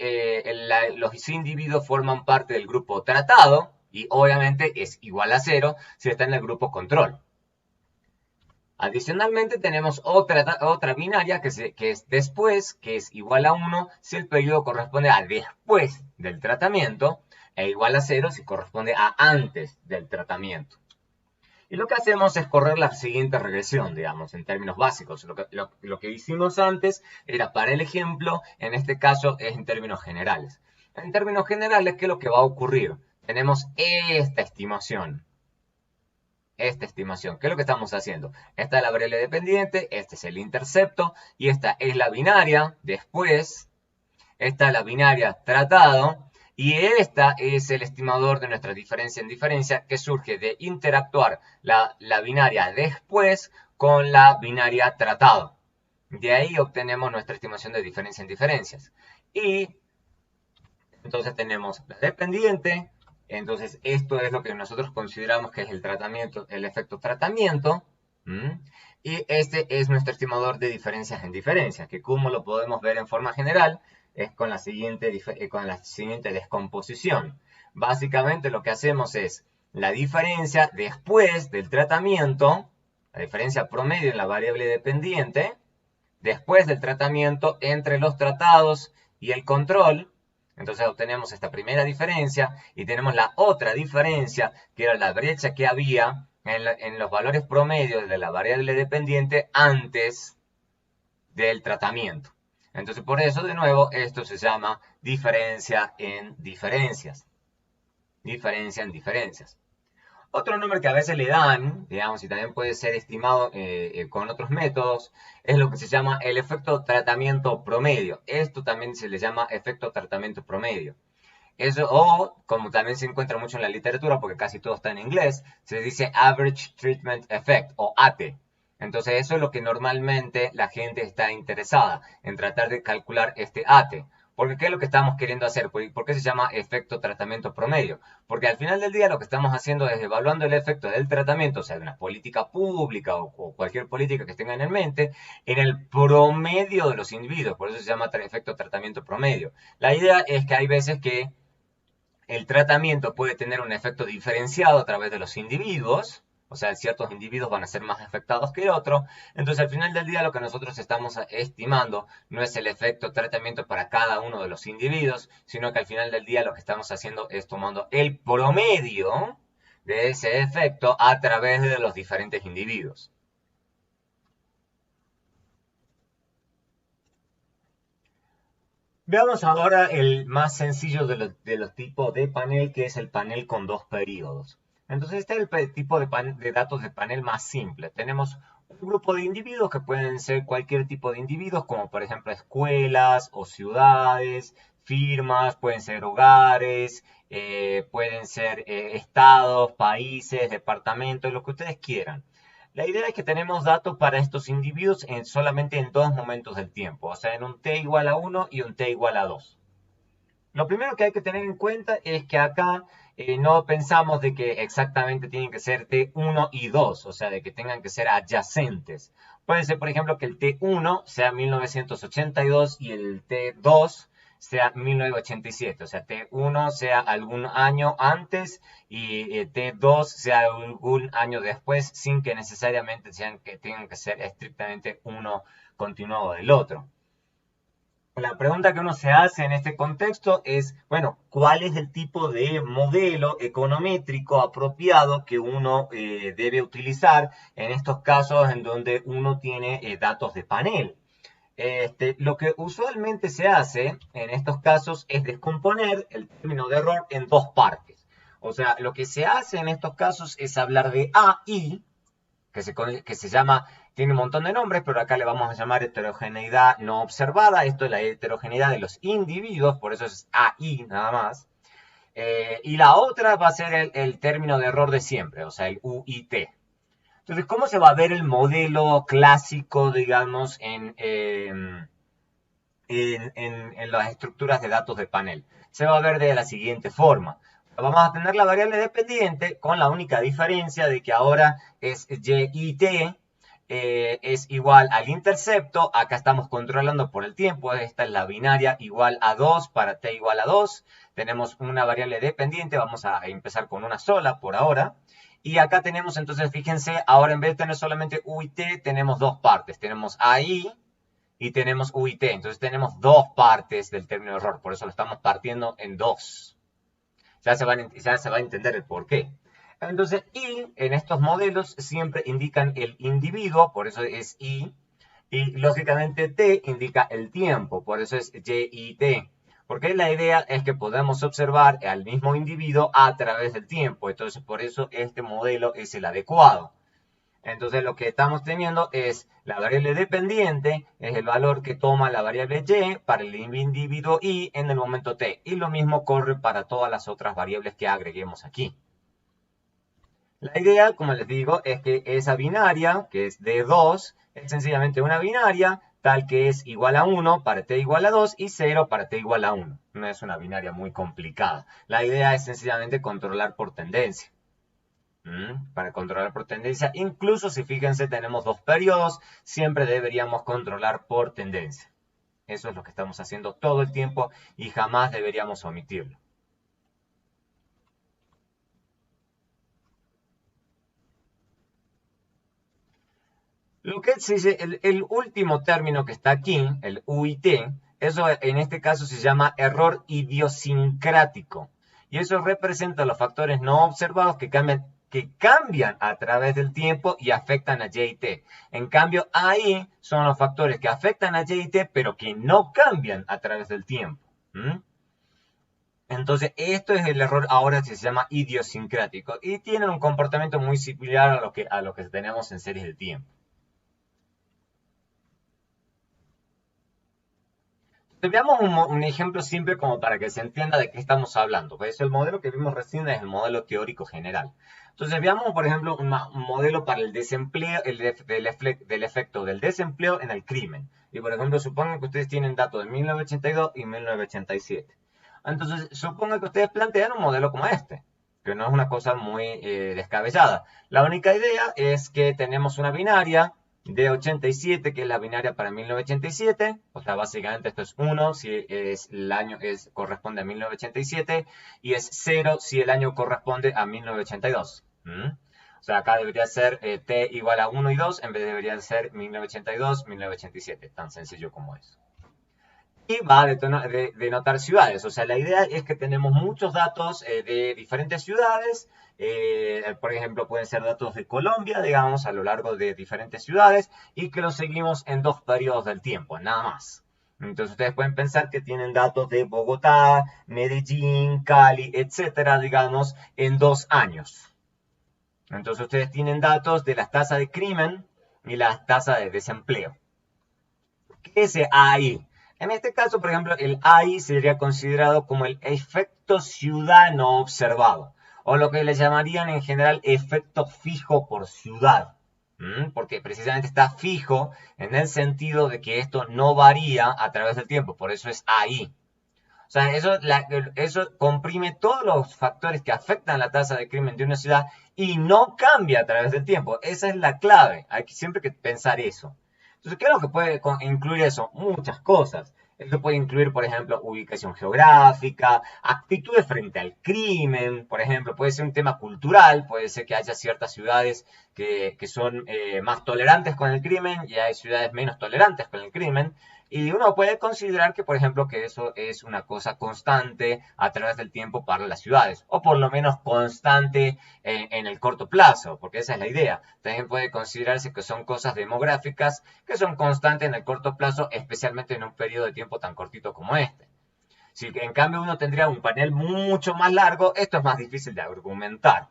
los individuos forman parte del grupo tratado, y obviamente es igual a 0 si está en el grupo control. Adicionalmente tenemos otra binaria que es después, que es igual a 1 si el periodo corresponde a después del tratamiento, e igual a 0 si corresponde a antes del tratamiento. Y lo que hacemos es correr la siguiente regresión, digamos, en términos básicos. Lo que hicimos antes era para el ejemplo, en este caso es en términos generales. En términos generales, ¿qué es lo que va a ocurrir? Tenemos esta estimación. ¿Qué es lo que estamos haciendo? Esta es la variable dependiente, este es el intercepto, y esta es la binaria después, esta es la binaria tratado, y esta es el estimador de nuestra diferencia en diferencia que surge de interactuar la binaria después con la binaria tratado. De ahí obtenemos nuestra estimación de diferencia en diferencias. Y entonces tenemos la dependiente. Entonces esto es lo que nosotros consideramos que es el tratamiento, el efecto tratamiento. Y este es nuestro estimador de diferencias en diferencias, que como lo podemos ver en forma general, es con la siguiente descomposición. Básicamente lo que hacemos es la diferencia después del tratamiento, la diferencia promedio en la variable dependiente, después del tratamiento entre los tratados y el control. Entonces obtenemos esta primera diferencia y tenemos la otra diferencia, que era la brecha que había en los valores promedios de la variable dependiente antes del tratamiento. Entonces por eso de nuevo esto se llama diferencia en diferencias. Diferencia en diferencias. Otro nombre que a veces le dan, digamos, y también puede ser estimado con otros métodos, es lo que se llama el efecto tratamiento promedio. Esto también se le llama efecto tratamiento promedio. Eso, o como también se encuentra mucho en la literatura, porque casi todo está en inglés, se dice Average Treatment Effect, o ATE. Entonces eso es lo que normalmente la gente está interesada, en tratar de calcular este ATE. Porque ¿qué es lo que estamos queriendo hacer? ¿Por qué se llama efecto tratamiento promedio? Porque al final del día lo que estamos haciendo es evaluando el efecto del tratamiento, o sea, de una política pública o cualquier política que tengan en mente, en el promedio de los individuos. Por eso se llama efecto tratamiento promedio. La idea es que hay veces que el tratamiento puede tener un efecto diferenciado a través de los individuos, o sea, ciertos individuos van a ser más afectados que otros. Entonces, al final del día, lo que nosotros estamos estimando no es el efecto tratamiento para cada uno de los individuos, sino que al final del día lo que estamos haciendo es tomando el promedio de ese efecto a través de los diferentes individuos. Veamos ahora el más sencillo de los tipos de panel, que es el panel con dos periodos. Entonces, este es el tipo de datos de panel más simple. Tenemos un grupo de individuos que pueden ser cualquier tipo de individuos, como por ejemplo escuelas o ciudades, firmas, pueden ser hogares, pueden ser estados, países, departamentos, lo que ustedes quieran. La idea es que tenemos datos para estos individuos solamente en dos momentos del tiempo, o sea, en un t igual a 1 y un t igual a 2. Lo primero que hay que tener en cuenta es que acá no pensamos de que exactamente tienen que ser T1 y 2, o sea, de que tengan que ser adyacentes. Puede ser, por ejemplo, que el T1 sea 1982 y el T2 sea 1987, o sea, T1 sea algún año antes y T2 sea algún año después, sin que necesariamente tengan que ser estrictamente uno continuado del otro. La pregunta que uno se hace en este contexto es, bueno, ¿cuál es el tipo de modelo econométrico apropiado que uno debe utilizar en estos casos en donde uno tiene datos de panel? Lo que usualmente se hace en estos casos es descomponer el término de error en dos partes. O sea, lo que se hace en estos casos es hablar de AI, que se llama, tiene un montón de nombres, pero acá le vamos a llamar heterogeneidad no observada. Esto es la heterogeneidad de los individuos, por eso es AI nada más. Y la otra va a ser el término de error de siempre, o sea, el UIT. Entonces, ¿cómo se va a ver el modelo clásico, digamos, en las estructuras de datos de panel? Se va a ver de la siguiente forma. Vamos a tener la variable dependiente con la única diferencia de que ahora es YIT, es igual al intercepto. Acá estamos controlando por el tiempo. Esta es la binaria igual a 2 para t igual a 2. Tenemos una variable dependiente. Vamos a empezar con una sola por ahora. Y acá tenemos, entonces, fíjense, ahora en vez de tener solamente U y T, tenemos dos partes. Tenemos AI y tenemos UIT. Entonces tenemos dos partes del término de error. Por eso lo estamos partiendo en dos. Ya se va a entender el por qué. Entonces, I en estos modelos siempre indican el individuo, por eso es I. Y lógicamente T indica el tiempo, por eso es YIT. Porque la idea es que podamos observar al mismo individuo a través del tiempo. Entonces, por eso este modelo es el adecuado. Entonces lo que estamos teniendo es la variable dependiente, es el valor que toma la variable y para el individuo y en el momento t. Y lo mismo corre para todas las otras variables que agreguemos aquí. La idea, como les digo, es que esa binaria, que es de 2, es sencillamente una binaria tal que es igual a 1 para t igual a 2 y 0 para t igual a 1. No es una binaria muy complicada. La idea es sencillamente controlar por tendencia. Para controlar por tendencia, incluso si fíjense tenemos dos periodos, siempre deberíamos controlar por tendencia. Eso es lo que estamos haciendo todo el tiempo y jamás deberíamos omitirlo. Lo ¿Qué se dice? El último término que está aquí, el UIT, eso en este caso se llama error idiosincrático. Y eso representa los factores no observados que cambian a través del tiempo y afectan a YT. En cambio, ahí son los factores que afectan a YT, pero que no cambian a través del tiempo. Entonces, esto es el error ahora que se llama idiosincrático. Y tienen un comportamiento muy similar a lo que tenemos en series del tiempo. Veamos un ejemplo simple como para que se entienda de qué estamos hablando. Pues el modelo que vimos recién es el modelo teórico general. Entonces veamos, por ejemplo, un modelo para el desempleo, del efecto del desempleo en el crimen. Y por ejemplo, supongan que ustedes tienen datos de 1982 y 1987. Entonces, supongan que ustedes plantean un modelo como este, que no es una cosa muy descabellada. La única idea es que tenemos una binaria de 87, que es la binaria para 1987, o sea, básicamente esto es 1 si el año corresponde a 1987 y es 0 si el año corresponde a 1982. O sea, acá debería ser t igual a 1 y 2, en vez debería ser 1982, 1987, tan sencillo como eso. Y va a denotar ciudades, o sea, la idea es que tenemos muchos datos de diferentes ciudades. Por ejemplo, pueden ser datos de Colombia, digamos, a lo largo de diferentes ciudades y que los seguimos en 2 periodos del tiempo, nada más. Entonces ustedes pueden pensar que tienen datos de Bogotá, Medellín, Cali, etcétera, digamos, en 2 años. Entonces ustedes tienen datos de las tasas de crimen y las tasas de desempleo. ¿Qué es ahí? En este caso, por ejemplo, el AI sería considerado como el efecto ciudad no observado, o lo que le llamarían en general efecto fijo por ciudad, porque precisamente está fijo en el sentido de que esto no varía a través del tiempo, por eso es AI. O sea, eso comprime todos los factores que afectan la tasa de crimen de una ciudad y no cambia a través del tiempo. Esa es la clave, hay siempre que pensar eso. Entonces, ¿qué es lo que puede incluir eso? Muchas cosas. Esto puede incluir, por ejemplo, ubicación geográfica, actitudes frente al crimen, por ejemplo, puede ser un tema cultural, puede ser que haya ciertas ciudades que son más tolerantes con el crimen y hay ciudades menos tolerantes con el crimen. Y uno puede considerar que, por ejemplo, que eso es una cosa constante a través del tiempo para las ciudades, o por lo menos constante en el corto plazo, porque esa es la idea. También puede considerarse que son cosas demográficas que son constantes en el corto plazo, especialmente en un periodo de tiempo tan cortito como este. Si en cambio uno tendría un panel mucho más largo, esto es más difícil de argumentar.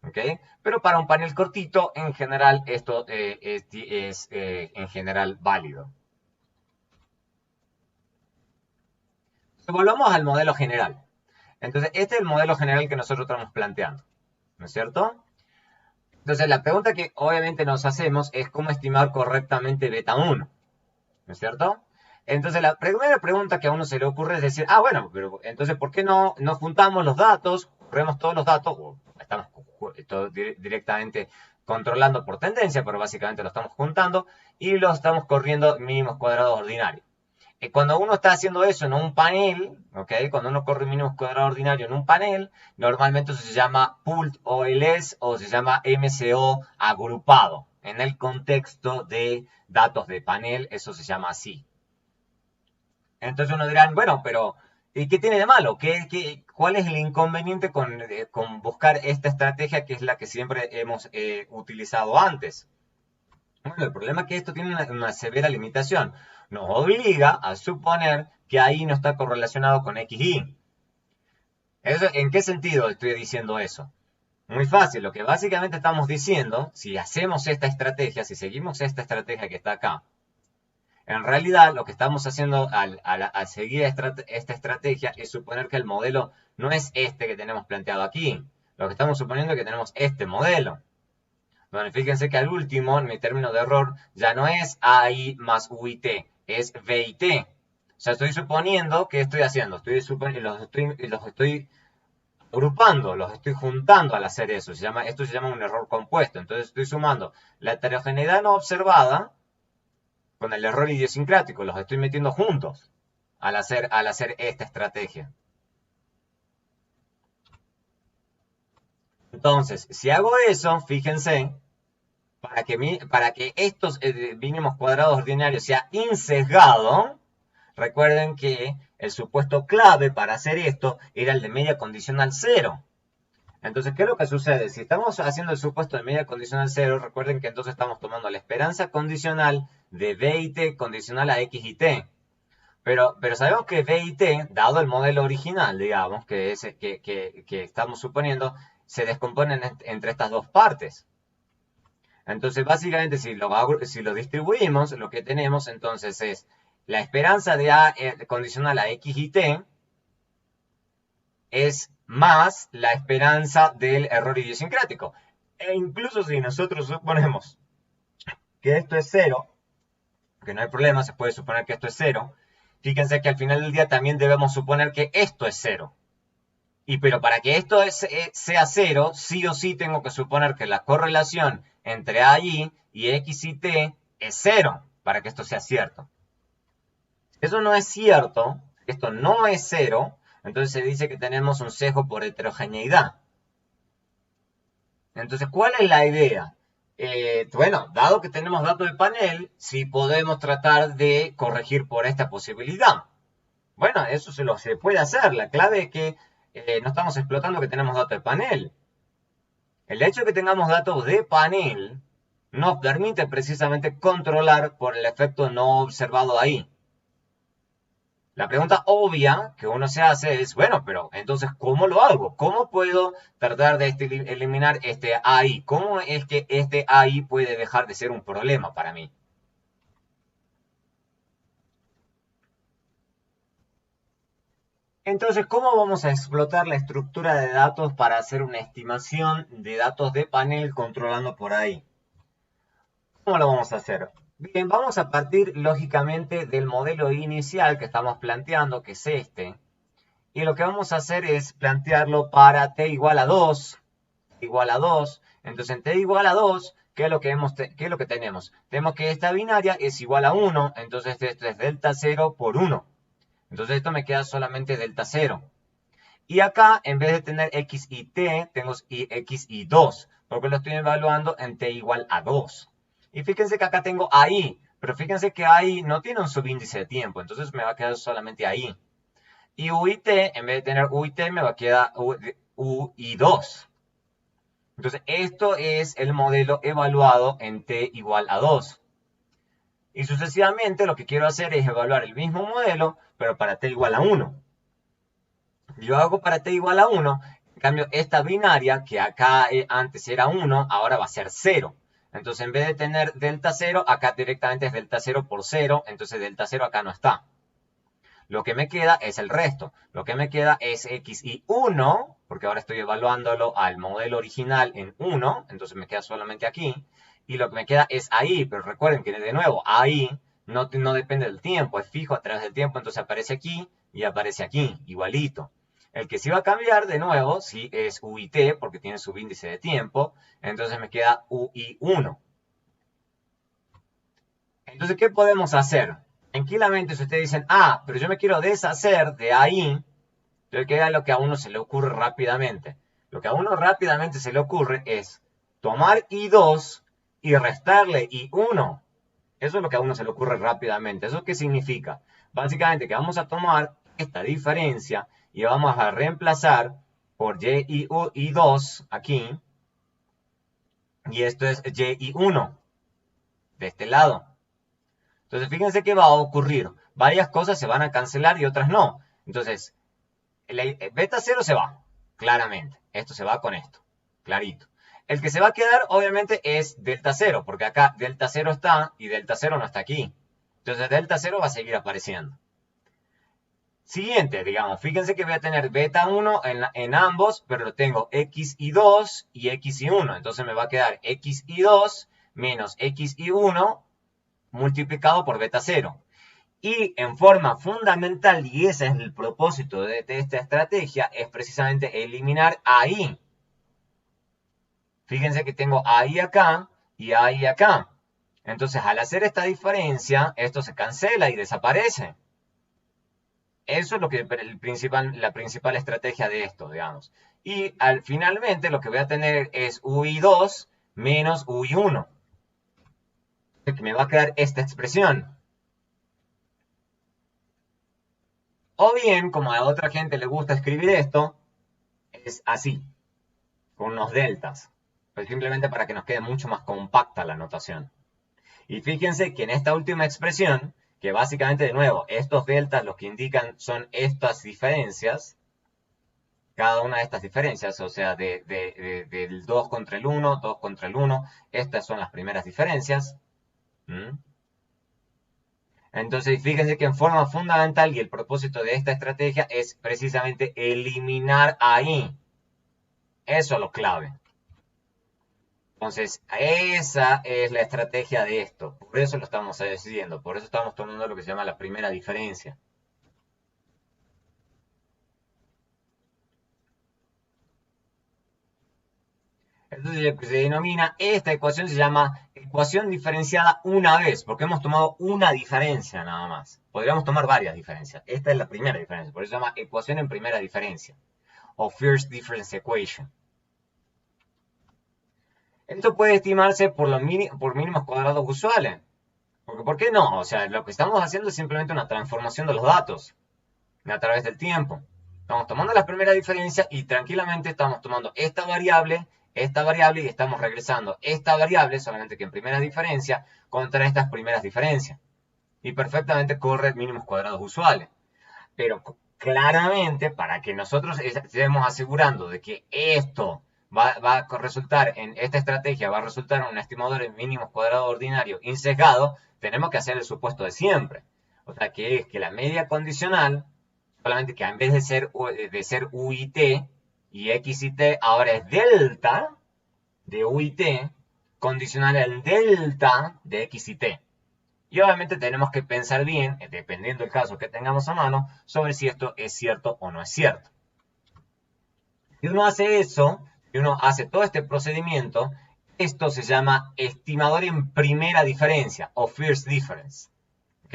¿Okay? Pero para un panel cortito, en general, esto es en general válido. Volvamos al modelo general. Entonces, este es el modelo general que nosotros estamos planteando, ¿no es cierto? Entonces, la pregunta que obviamente nos hacemos es cómo estimar correctamente beta 1, ¿no es cierto? Entonces, la primera pregunta que a uno se le ocurre es decir, bueno, pero entonces, ¿por qué no juntamos los datos, corremos todos los datos, o estamos directamente controlando por tendencia, pero básicamente lo estamos juntando, y lo estamos corriendo mínimos cuadrados ordinarios? Cuando uno está haciendo eso en un panel, ¿okay? Cuando uno corre mínimos cuadrados ordinarios en un panel, normalmente eso se llama pooled OLS o se llama MCO agrupado. En el contexto de datos de panel, eso se llama así. Entonces uno dirá, bueno, pero ¿y qué tiene de malo? ¿Cuál es el inconveniente con buscar esta estrategia que es la que siempre hemos utilizado antes? Bueno, el problema es que esto tiene una severa limitación. Nos obliga a suponer que ahí no está correlacionado con XY. ¿En qué sentido estoy diciendo eso? Muy fácil, lo que básicamente estamos diciendo, si hacemos esta estrategia, si seguimos esta estrategia que está acá, en realidad lo que estamos haciendo al seguir esta estrategia es suponer que el modelo no es este que tenemos planteado aquí. Lo que estamos suponiendo es que tenemos este modelo. Bueno, fíjense que al último, en mi término de error, ya no es AI más UIT, es VIT. O sea, estoy suponiendo que estoy haciendo, los estoy agrupando, los estoy juntando al hacer eso. Esto se llama un error compuesto. Entonces estoy sumando la heterogeneidad no observada con el error idiosincrático, los estoy metiendo juntos al hacer esta estrategia. Entonces, si hago eso, fíjense, para que estos mínimos cuadrados ordinarios sea insesgado, recuerden que el supuesto clave para hacer esto era el de media condicional 0. Entonces, ¿qué es lo que sucede? Si estamos haciendo el supuesto de media condicional 0, recuerden que entonces estamos tomando la esperanza condicional de b y t condicional a x y t. Pero sabemos que b y t, dado el modelo original, digamos, que estamos suponiendo, se descomponen entre estas dos partes. Entonces, básicamente, si lo distribuimos, lo que tenemos entonces es la esperanza de a condicional a x y t es más la esperanza del error idiosincrático. E incluso si nosotros suponemos que esto es 0, que no hay problema, se puede suponer que esto es 0, fíjense que al final del día también debemos suponer que esto es 0. Pero para que esto sea 0, sí o sí tengo que suponer que la correlación entre a y x y t es 0, para que esto sea cierto. Eso no es cierto, esto no es 0, entonces se dice que tenemos un sesgo por heterogeneidad. Entonces, ¿cuál es la idea? Bueno, dado que tenemos datos de panel, sí podemos tratar de corregir por esta posibilidad. Bueno, eso se puede hacer. La clave es que no estamos explotando que tenemos datos de panel. El hecho de que tengamos datos de panel nos permite precisamente controlar por el efecto no observado ahí. La pregunta obvia que uno se hace es, bueno, pero entonces, ¿cómo lo hago? ¿Cómo puedo tratar de eliminar este AI? ¿Cómo es que este AI puede dejar de ser un problema para mí? Entonces, ¿cómo vamos a explotar la estructura de datos para hacer una estimación de datos de panel controlando por ahí? ¿Cómo lo vamos a hacer? Bien, vamos a partir lógicamente del modelo inicial que estamos planteando, que es este. Y lo que vamos a hacer es plantearlo para t igual a 2. Igual a 2. Entonces, en t igual a 2, ¿qué es lo que tenemos? Tenemos que esta binaria es igual a 1. Entonces, esto es delta 0 por 1. Entonces, esto me queda solamente delta 0. Y acá, en vez de tener x y t, tengo x y 2. Porque lo estoy evaluando en t igual a 2. Y fíjense que acá tengo ahí. Pero fíjense que ahí no tiene un subíndice de tiempo. Entonces, me va a quedar solamente ahí. Y u y t, en vez de tener u y t, me va a quedar u y 2. Entonces, esto es el modelo evaluado en t igual a 2. Y sucesivamente, lo que quiero hacer es evaluar el mismo modelo, pero para t igual a 1. Yo hago para t igual a 1, en cambio, esta binaria, que acá antes era 1, ahora va a ser 0. Entonces, en vez de tener delta 0, acá directamente es delta 0 por 0, entonces delta 0 acá no está. Lo que me queda es el resto. Lo que me queda es x y 1, porque ahora estoy evaluándolo al modelo original en 1, entonces me queda solamente aquí. Y lo que me queda es ahí, pero recuerden que de nuevo, ahí no depende del tiempo, es fijo a través del tiempo, entonces aparece aquí y aparece aquí, igualito. El que sí va a cambiar de nuevo, sí es u y t, porque tiene subíndice de tiempo, entonces me queda u y 1. Entonces, ¿qué podemos hacer? Tranquilamente, si ustedes dicen, pero yo me quiero deshacer de ahí, entonces queda lo que a uno se le ocurre rápidamente. Lo que a uno rápidamente se le ocurre es tomar i2 y restarle i1. Eso es lo que a uno se le ocurre rápidamente. ¿Eso qué significa? Básicamente que vamos a tomar esta diferencia y vamos a reemplazar por y i2 aquí. Y esto es y i1 de este lado. Entonces, fíjense que va a ocurrir. Varias cosas se van a cancelar y otras no. Entonces, el beta 0 se va, claramente. Esto se va con esto, clarito. El que se va a quedar, obviamente, es delta 0, porque acá delta 0 está y delta 0 no está aquí. Entonces, delta 0 va a seguir apareciendo. Siguiente, digamos, fíjense que voy a tener beta 1 en ambos, pero lo tengo x y 2 y x y 1. Entonces, me va a quedar x y 2 menos x y 1 multiplicado por beta 0. Y en forma fundamental, y ese es el propósito de esta estrategia, es precisamente eliminar ahí. Fíjense que tengo ahí acá y ahí acá. Entonces, al hacer esta diferencia, esto se cancela y desaparece. Eso es lo que la principal estrategia de esto, digamos. Y finalmente lo que voy a tener es UI2 menos UI1. que me va a quedar esta expresión. O bien, como a otra gente le gusta escribir esto, es así, con unos deltas. Pues simplemente para que nos quede mucho más compacta la notación. Y fíjense que en esta última expresión, que básicamente de nuevo, estos deltas lo que indican son estas diferencias, cada una de estas diferencias, o sea, del 2 contra el 1, 2 contra el 1, estas son las primeras diferencias. Entonces, fíjense que en forma fundamental y el propósito de esta estrategia es precisamente eliminar ahí. Eso es lo clave. Entonces, esa es la estrategia de esto. Por eso lo estamos decidiendo. Por eso estamos tomando lo que se llama la primera diferencia. Entonces, lo que se denomina, esta ecuación se llama ecuación diferenciada una vez, porque hemos tomado una diferencia nada más. Podríamos tomar varias diferencias. Esta es la primera diferencia, por eso se llama ecuación en primera diferencia, o first difference equation. Esto puede estimarse por mínimos cuadrados usuales. Porque, ¿por qué no? O sea, lo que estamos haciendo es simplemente una transformación de los datos a través del tiempo. Estamos tomando la primera diferencia y tranquilamente estamos tomando esta variable y estamos regresando esta variable, solamente que en primera diferencia, contra estas primeras diferencias. Y perfectamente corre mínimos cuadrados usuales. Pero claramente, para que nosotros estemos asegurando de que esto va a resultar en esta estrategia, va a resultar en un estimador en mínimos cuadrados ordinario insesgado, tenemos que hacer el supuesto de siempre. O sea, que es que la media condicional, solamente que en vez de ser U y T y X y T, ahora es delta de U y T, condicional al delta de X y T. Y obviamente tenemos que pensar bien, dependiendo del caso que tengamos a mano, sobre si esto es cierto o no es cierto. Si uno hace eso, si uno hace todo este procedimiento, esto se llama estimador en primera diferencia o first difference. ¿Ok?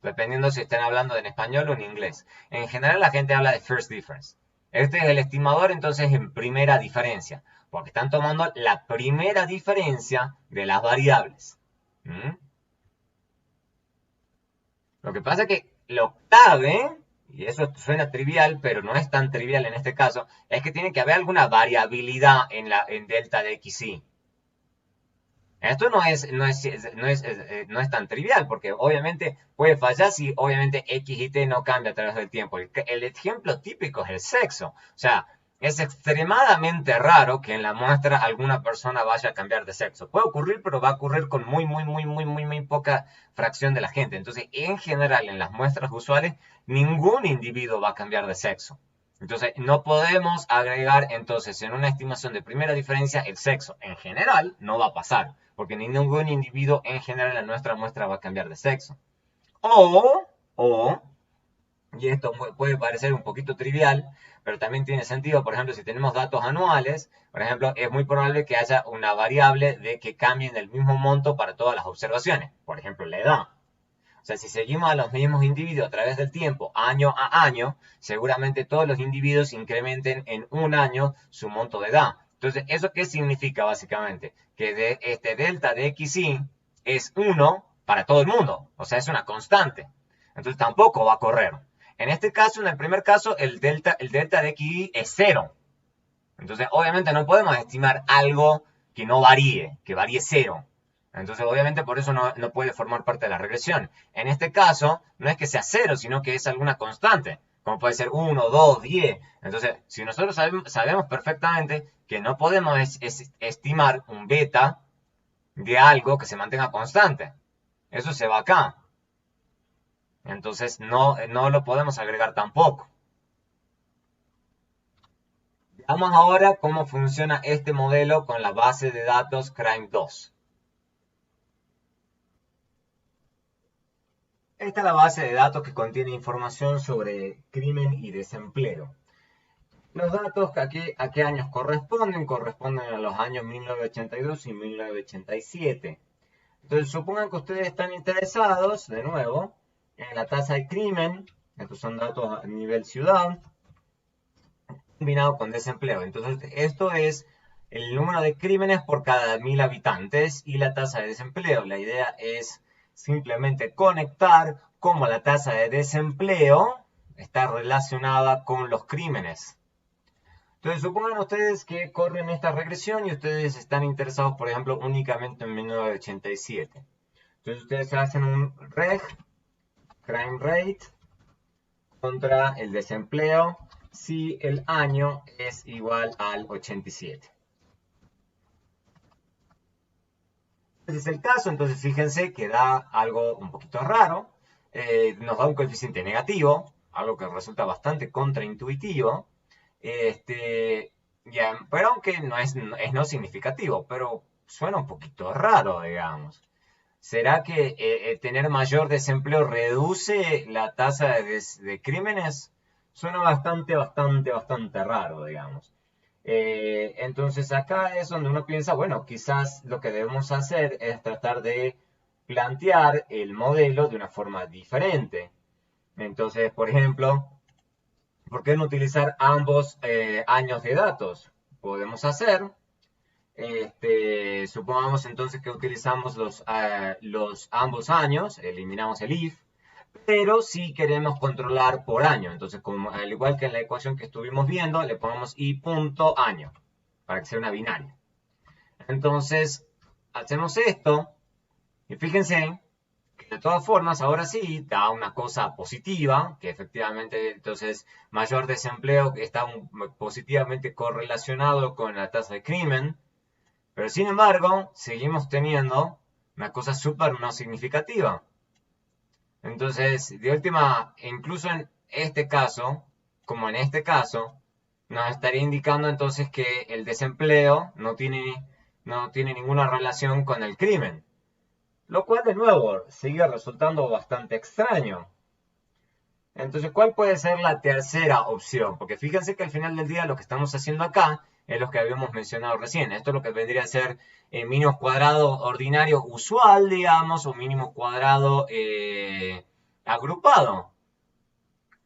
Dependiendo si estén hablando en español o en inglés. En general la gente habla de first difference. Este es el estimador entonces en primera diferencia, porque están tomando la primera diferencia de las variables. Lo que pasa es que lo clave, y eso suena trivial, pero no es tan trivial en este caso, es que tiene que haber alguna variabilidad en delta de XY. Esto no es tan trivial, porque obviamente puede fallar si obviamente X y T no cambia a través del tiempo. El ejemplo típico es el sexo. O sea, es extremadamente raro que en la muestra alguna persona vaya a cambiar de sexo. Puede ocurrir, pero va a ocurrir con muy poca fracción de la gente. Entonces, en general, en las muestras usuales, ningún individuo va a cambiar de sexo. Entonces, no podemos agregar, entonces, en una estimación de primera diferencia, el sexo. En general, no va a pasar, porque ningún individuo en general en nuestra muestra va a cambiar de sexo. Y esto puede parecer un poquito trivial, pero también tiene sentido, por ejemplo, si tenemos datos anuales, por ejemplo, es muy probable que haya una variable de que cambien el mismo monto para todas las observaciones, por ejemplo, la edad. O sea, si seguimos a los mismos individuos a través del tiempo, año a año, seguramente todos los individuos incrementen en un año su monto de edad. Entonces, ¿eso qué significa básicamente? Que este delta de XY es 1 para todo el mundo. O sea, es una constante. Entonces, tampoco va a correr. En este caso, en el primer caso, el delta de XY es 0. Entonces, obviamente no podemos estimar algo que no varíe, que varíe 0. Entonces, obviamente, por eso no puede formar parte de la regresión. En este caso, no es que sea 0, sino que es alguna constante, como puede ser 1, 2, 10. Entonces, si nosotros sabemos perfectamente que no podemos estimar un beta de algo que se mantenga constante. Eso se va acá. Entonces, no lo podemos agregar tampoco. Veamos ahora cómo funciona este modelo con la base de datos CRIME2. Esta es la base de datos que contiene información sobre crimen y desempleo. Los datos a qué años corresponden a los años 1982 y 1987. Entonces, supongan que ustedes están interesados, de nuevo, en la tasa de crimen. Estos son datos a nivel ciudad, combinado con desempleo. Entonces, esto es el número de crímenes por cada 1000 habitantes y la tasa de desempleo. La idea es simplemente conectar cómo la tasa de desempleo está relacionada con los crímenes. Entonces, supongan ustedes que corren esta regresión y ustedes están interesados, por ejemplo, únicamente en 1987. Entonces, ustedes hacen un reg, crime rate, contra el desempleo, si el año es igual al 87. Ese es el caso, entonces fíjense que da algo un poquito raro. Nos da un coeficiente negativo, algo que resulta bastante contraintuitivo. Pero aunque no es no significativo, pero suena un poquito raro, digamos. ¿Será que tener mayor desempleo reduce la tasa de crímenes? Suena bastante raro, digamos. Entonces acá es donde uno piensa, bueno, quizás lo que debemos hacer es tratar de plantear el modelo de una forma diferente. Entonces, por ejemplo, ¿por qué no utilizar ambos años de datos? Podemos hacer, supongamos entonces que utilizamos los ambos años, eliminamos el if, pero si queremos controlar por año. Entonces, al igual que en la ecuación que estuvimos viendo, le ponemos i punto año, para que sea una binaria. Entonces, hacemos esto, y fíjense que de todas formas, ahora sí, da una cosa positiva, que efectivamente, entonces, mayor desempleo está positivamente correlacionado con la tasa de crimen, pero sin embargo, seguimos teniendo una cosa súper no significativa. Entonces, de última, incluso en este caso, como en este caso, nos estaría indicando entonces que el desempleo no tiene ninguna relación con el crimen. Lo cual, de nuevo, sigue resultando bastante extraño. Entonces, ¿cuál puede ser la tercera opción? Porque fíjense que al final del día lo que estamos haciendo acá es lo que habíamos mencionado recién. Esto es lo que vendría a ser mínimo cuadrado ordinario usual, digamos, o mínimo cuadrado agrupado.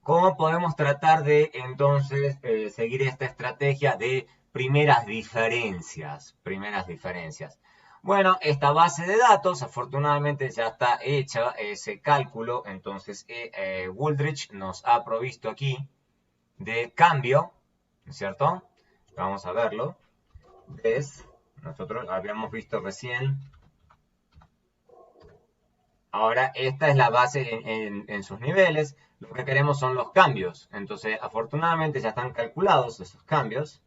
¿Cómo podemos tratar de entonces seguir esta estrategia de primeras diferencias? Primeras diferencias. Bueno, esta base de datos afortunadamente ya está hecha ese cálculo, entonces Wooldridge nos ha provisto aquí de cambio, ¿no es cierto? Vamos a verlo. Nosotros habíamos visto recién. Ahora esta es la base en sus niveles. Lo que queremos son los cambios. Entonces, afortunadamente ya están calculados esos cambios.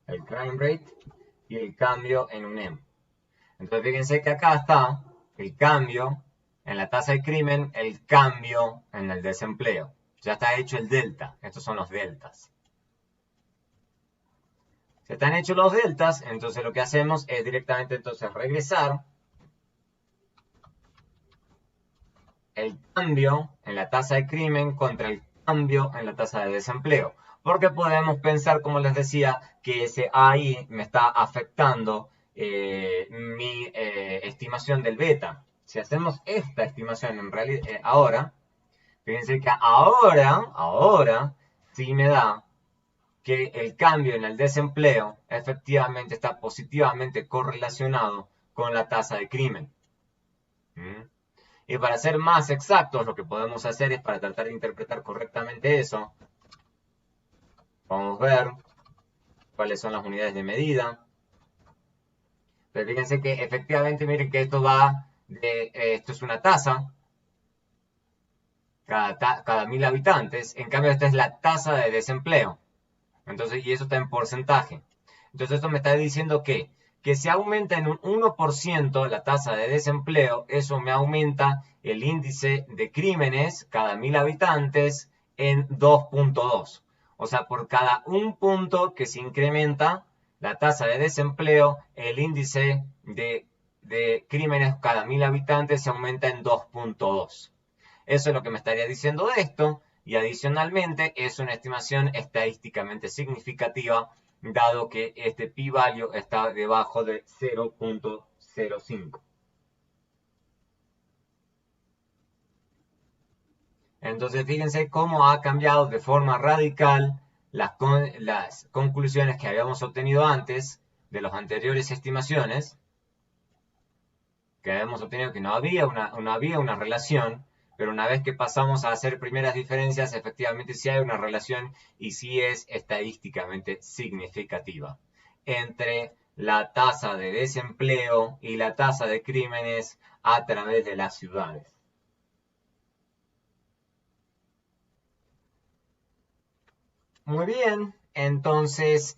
El crime rate y el cambio en un M. Entonces, fíjense que acá está el cambio en la tasa de crimen, el cambio en el desempleo. Ya está hecho el delta. Estos son los deltas. Si están hechos los deltas, entonces lo que hacemos es directamente entonces regresar el cambio en la tasa de crimen contra el cambio en la tasa de desempleo. Porque podemos pensar, como les decía, que ese AI me está afectando mi estimación del beta. Si hacemos esta estimación en realidad ahora, fíjense que ahora sí me da que el cambio en el desempleo efectivamente está positivamente correlacionado con la tasa de crimen. Y para ser más exactos, lo que podemos hacer es, para tratar de interpretar correctamente eso, vamos a ver cuáles son las unidades de medida. Pero fíjense que efectivamente, miren que esto va de, esto es una tasa, cada 1000 habitantes, en cambio esta es la tasa de desempleo. Entonces, y eso está en porcentaje. Entonces esto me está diciendo que si aumenta en un 1% la tasa de desempleo, eso me aumenta el índice de crímenes cada 1000 habitantes en 2.2. O sea, por cada un punto que se incrementa la tasa de desempleo, el índice de crímenes cada 1000 habitantes se aumenta en 2.2. Eso es lo que me estaría diciendo esto. Y adicionalmente es una estimación estadísticamente significativa dado que este p-value está debajo de 0.05. Entonces, fíjense cómo ha cambiado de forma radical las conclusiones que habíamos obtenido antes de las anteriores estimaciones, que habíamos obtenido que no había una relación, pero una vez que pasamos a hacer primeras diferencias, efectivamente sí hay una relación y sí es estadísticamente significativa entre la tasa de desempleo y la tasa de crímenes a través de las ciudades. Muy bien, entonces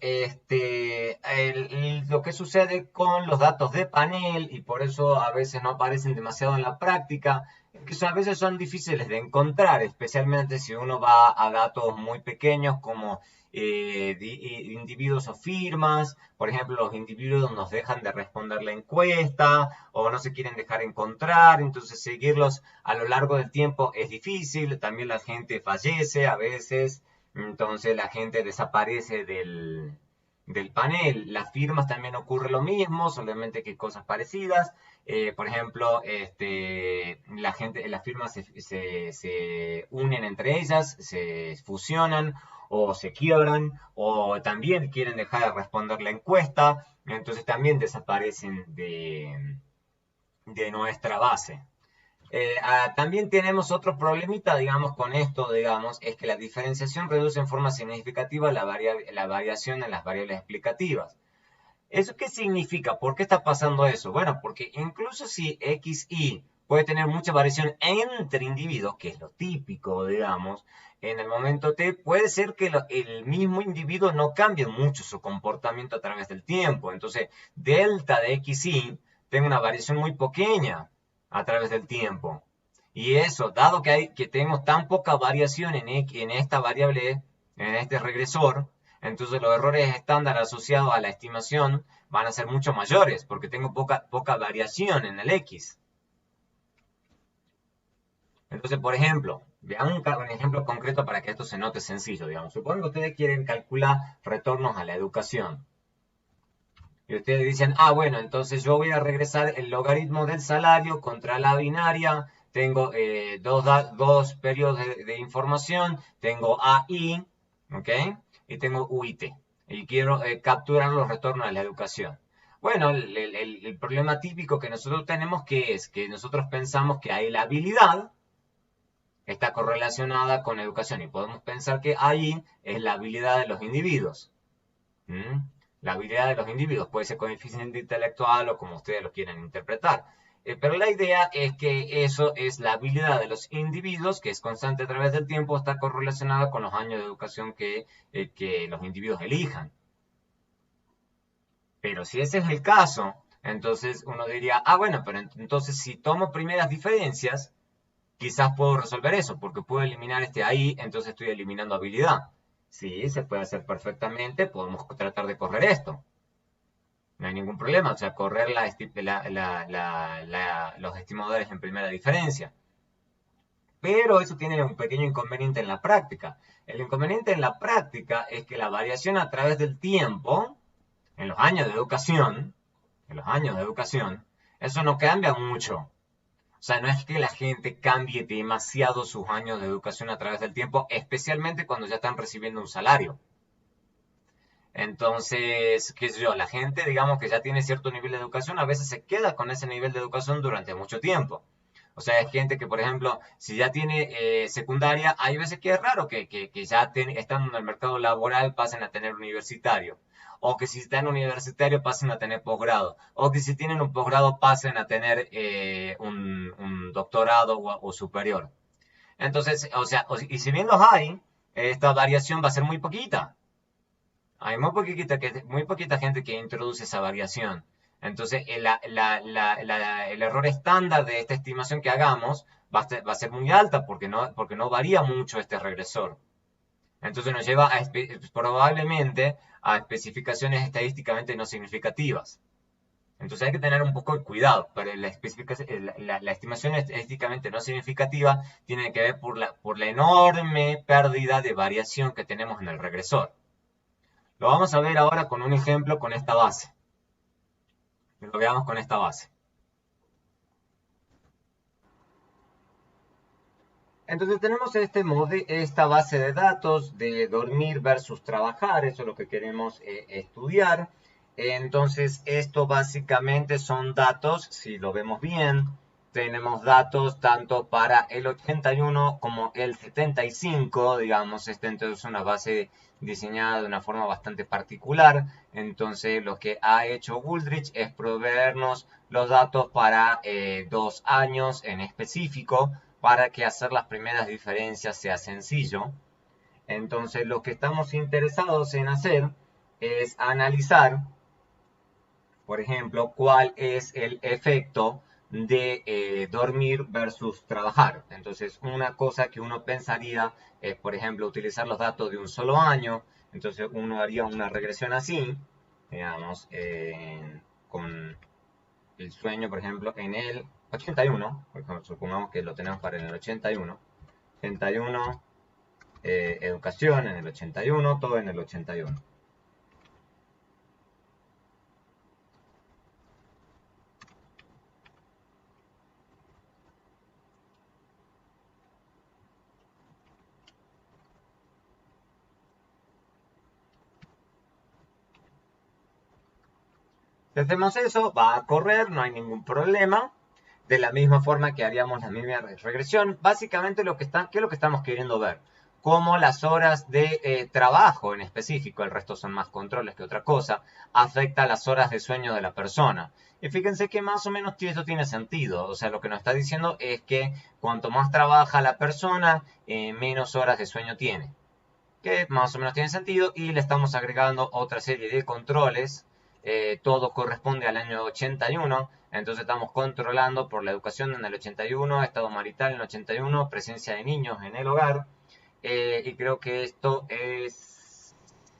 lo que sucede con los datos de panel, y por eso a veces no aparecen demasiado en la práctica, es que a veces son difíciles de encontrar, especialmente si uno va a datos muy pequeños como individuos o firmas. Por ejemplo, los individuos nos dejan de responder la encuesta o no se quieren dejar encontrar, entonces seguirlos a lo largo del tiempo es difícil. También la gente fallece a veces. Entonces la gente desaparece del panel. Las firmas también ocurre lo mismo, solamente que cosas parecidas. Por ejemplo, las firmas se unen entre ellas, se fusionan o se quiebran o también quieren dejar de responder la encuesta. Entonces también desaparecen de nuestra base. También tenemos otro problemita, digamos, con esto, digamos, es que la diferenciación reduce en forma significativa la variación en las variables explicativas. ¿Eso qué significa? ¿Por qué está pasando eso? Bueno, porque incluso si XY puede tener mucha variación entre individuos, que es lo típico, digamos, en el momento T puede ser que el mismo individuo no cambie mucho su comportamiento a través del tiempo. Entonces, delta de XY tiene una variación muy pequeña a través del tiempo. Y eso, dado que tenemos tan poca variación en esta variable, en este regresor, entonces los errores estándar asociados a la estimación van a ser mucho mayores, porque tengo poca variación en el X. Entonces, por ejemplo, veamos un ejemplo concreto para que esto se note sencillo, digamos. Supongo que ustedes quieren calcular retornos a la educación. Y ustedes dicen, bueno, entonces yo voy a regresar el logaritmo del salario contra la binaria. Tengo dos periodos de información. Tengo AI, ¿ok? Y tengo UIT. Y quiero capturar los retornos a la educación. Bueno, el problema típico que nosotros tenemos que es que nosotros pensamos que ahí la habilidad está correlacionada con educación. Y podemos pensar que ahí es la habilidad de los individuos. ¿Mm? La habilidad de los individuos puede ser coeficiente intelectual o como ustedes lo quieran interpretar. Pero la idea es que eso es la habilidad de los individuos, que es constante a través del tiempo, está correlacionada con los años de educación que los individuos elijan. Pero si ese es el caso, entonces uno diría, bueno, pero entonces si tomo primeras diferencias, quizás puedo resolver eso, porque puedo eliminar este ahí, entonces estoy eliminando habilidad. Sí, se puede hacer perfectamente, podemos tratar de correr esto. No hay ningún problema, o sea, correr los estimadores en primera diferencia. Pero eso tiene un pequeño inconveniente en la práctica. El inconveniente en la práctica es que la variación a través del tiempo, en los años de educación, eso no cambia mucho. O sea, no es que la gente cambie demasiado sus años de educación a través del tiempo, especialmente cuando ya están recibiendo un salario. Entonces, qué sé yo, la gente, digamos que ya tiene cierto nivel de educación, a veces se queda con ese nivel de educación durante mucho tiempo. O sea, hay gente que, por ejemplo, si ya tiene secundaria, hay veces que es raro que ya están en el mercado laboral, pasen a tener universitario. O que si están universitario, pasen a tener posgrado. O que si tienen un posgrado, pasen a tener un doctorado o superior. Entonces, o sea, y si bien los hay, esta variación va a ser muy poquita. Hay muy poquita gente que introduce esa variación. Entonces, el error estándar de esta estimación que hagamos va a ser muy alta porque no varía mucho este regresor. Entonces nos lleva probablemente a especificaciones estadísticamente no significativas. Entonces hay que tener un poco de cuidado, pero la estimación estadísticamente no significativa tiene que ver por la enorme pérdida de variación que tenemos en el regresor. Lo vamos a ver ahora con un ejemplo con esta base. Lo veamos con esta base. Entonces tenemos esta base de datos de dormir versus trabajar, eso es lo que queremos estudiar. Entonces esto básicamente son datos, si lo vemos bien, tenemos datos tanto para el 81 como el 75, digamos, entonces es una base diseñada de una forma bastante particular. Entonces lo que ha hecho Wooldridge es proveernos los datos para 2 años en específico, para que hacer las primeras diferencias sea sencillo. Entonces lo que estamos interesados en hacer es analizar, por ejemplo, cuál es el efecto de dormir versus trabajar. Entonces una cosa que uno pensaría es, por ejemplo, utilizar los datos de un solo año. Entonces uno haría una regresión así, digamos, con el sueño, por ejemplo, en el 81, por ejemplo, supongamos que lo tenemos para en el 81, 81, educación en el 81, todo en el 81. Si hacemos eso, va a correr, no hay ningún problema. De la misma forma que haríamos la misma regresión. Básicamente, ¿qué es lo que estamos queriendo ver? Cómo las horas de trabajo en específico, el resto son más controles que otra cosa, afecta las horas de sueño de la persona. Y fíjense que más o menos eso tiene sentido. O sea, lo que nos está diciendo es que cuanto más trabaja la persona, menos horas de sueño tiene. Que más o menos tiene sentido. Y le estamos agregando otra serie de controles. Todo corresponde al año 81. Entonces estamos controlando por la educación en el 81, estado marital en el 81, presencia de niños en el hogar. Y creo que esto es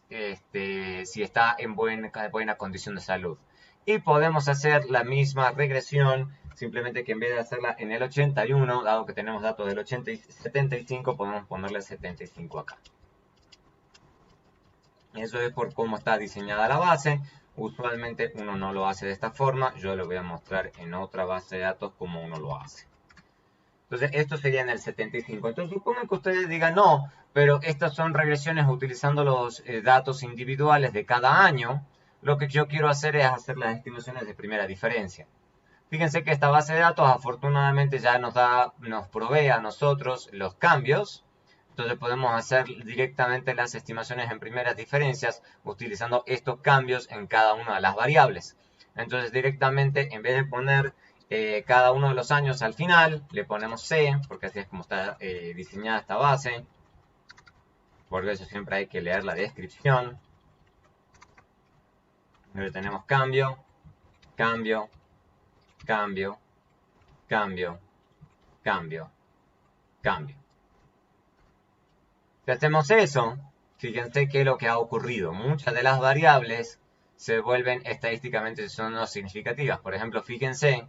si está en buena condición de salud. Y podemos hacer la misma regresión, simplemente que en vez de hacerla en el 81, dado que tenemos datos del 80 y 75, podemos ponerle 75 acá. Eso es por cómo está diseñada la base. Usualmente uno no lo hace de esta forma. Yo le voy a mostrar en otra base de datos cómo uno lo hace. Entonces, esto sería en el 75. Entonces, supongo que ustedes digan, no, pero estas son regresiones utilizando los datos individuales de cada año. Lo que yo quiero hacer es hacer las estimaciones de primera diferencia. Fíjense que esta base de datos afortunadamente ya nos provee a nosotros los cambios. Entonces podemos hacer directamente las estimaciones en primeras diferencias utilizando estos cambios en cada una de las variables. Entonces directamente, en vez de poner cada uno de los años al final, le ponemos C, porque así es como está diseñada esta base. Por eso siempre hay que leer la descripción. Luego tenemos cambio, cambio, cambio, cambio, cambio, cambio. Si hacemos eso, fíjense que lo que ha ocurrido, muchas de las variables se vuelven estadísticamente no significativas. Por ejemplo, fíjense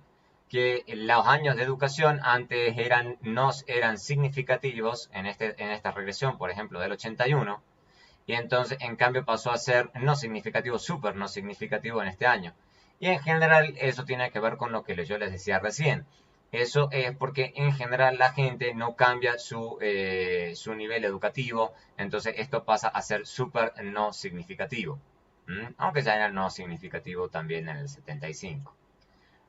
que los años de educación antes no eran significativos en esta regresión, por ejemplo, del 81, y entonces en cambio pasó a ser no significativo, súper no significativo en este año. Y en general eso tiene que ver con lo que yo les decía recién. Eso es porque en general la gente no cambia su nivel educativo, entonces esto pasa a ser súper no significativo. Aunque ya era no significativo también en el 75.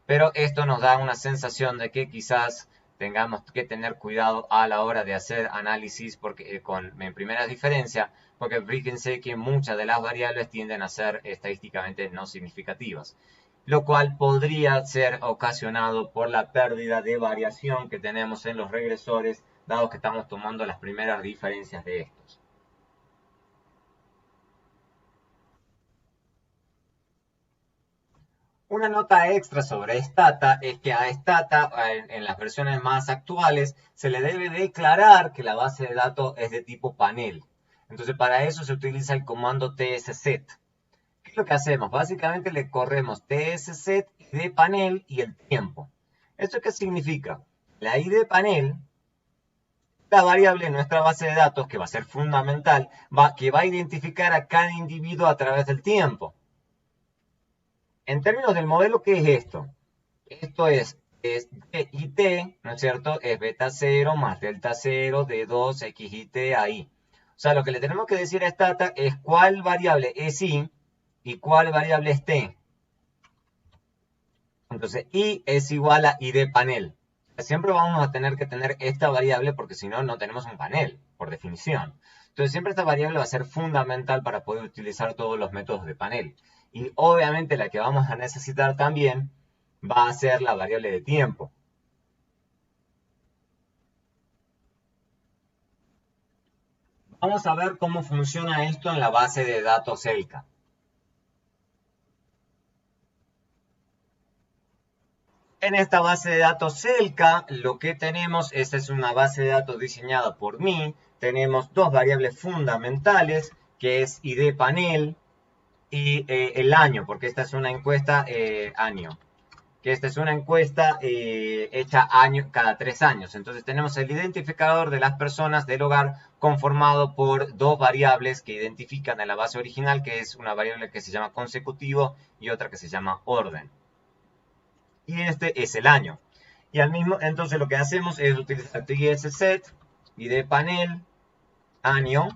Pero esto nos da una sensación de que quizás tengamos que tener cuidado a la hora de hacer análisis porque, en primera diferencia, porque fíjense que muchas de las variables tienden a ser estadísticamente no significativas, lo cual podría ser ocasionado por la pérdida de variación que tenemos en los regresores, dado que estamos tomando las primeras diferencias de estos. Una nota extra sobre Stata es que a Stata, en las versiones más actuales, se le debe declarar que la base de datos es de tipo panel. Entonces, para eso se utiliza el comando tsset. ¿Qué es lo que hacemos? Básicamente le corremos tsset, id panel y el tiempo. ¿Esto qué significa? La id panel la variable en nuestra base de datos, que va a ser fundamental, que va a identificar a cada individuo a través del tiempo. En términos del modelo, ¿qué es esto? Esto es D y T, ¿no es cierto? Es beta 0 más delta 0 de 2 x y t ahí. O sea, lo que le tenemos que decir a Stata es cuál variable es I y cuál variable es T. Entonces, I es igual a I de panel. Siempre vamos a tener que tener esta variable porque si no, no tenemos un panel, por definición. Entonces, siempre esta variable va a ser fundamental para poder utilizar todos los métodos de panel. Y obviamente la que vamos a necesitar también va a ser la variable de tiempo. Vamos a ver cómo funciona esto en la base de datos ELCA. En esta base de datos ELCA, lo que tenemos, esta es una base de datos diseñada por mí. Tenemos dos variables fundamentales, que es ID panel y el año, porque esta es una encuesta año. Que esta es una encuesta hecha cada 3 años. Entonces tenemos el identificador de las personas del hogar conformado por dos variables que identifican a la base original, que es una variable que se llama consecutivo y otra que se llama orden. Y este es el año. Y entonces lo que hacemos es utilizar tsset, id panel, año.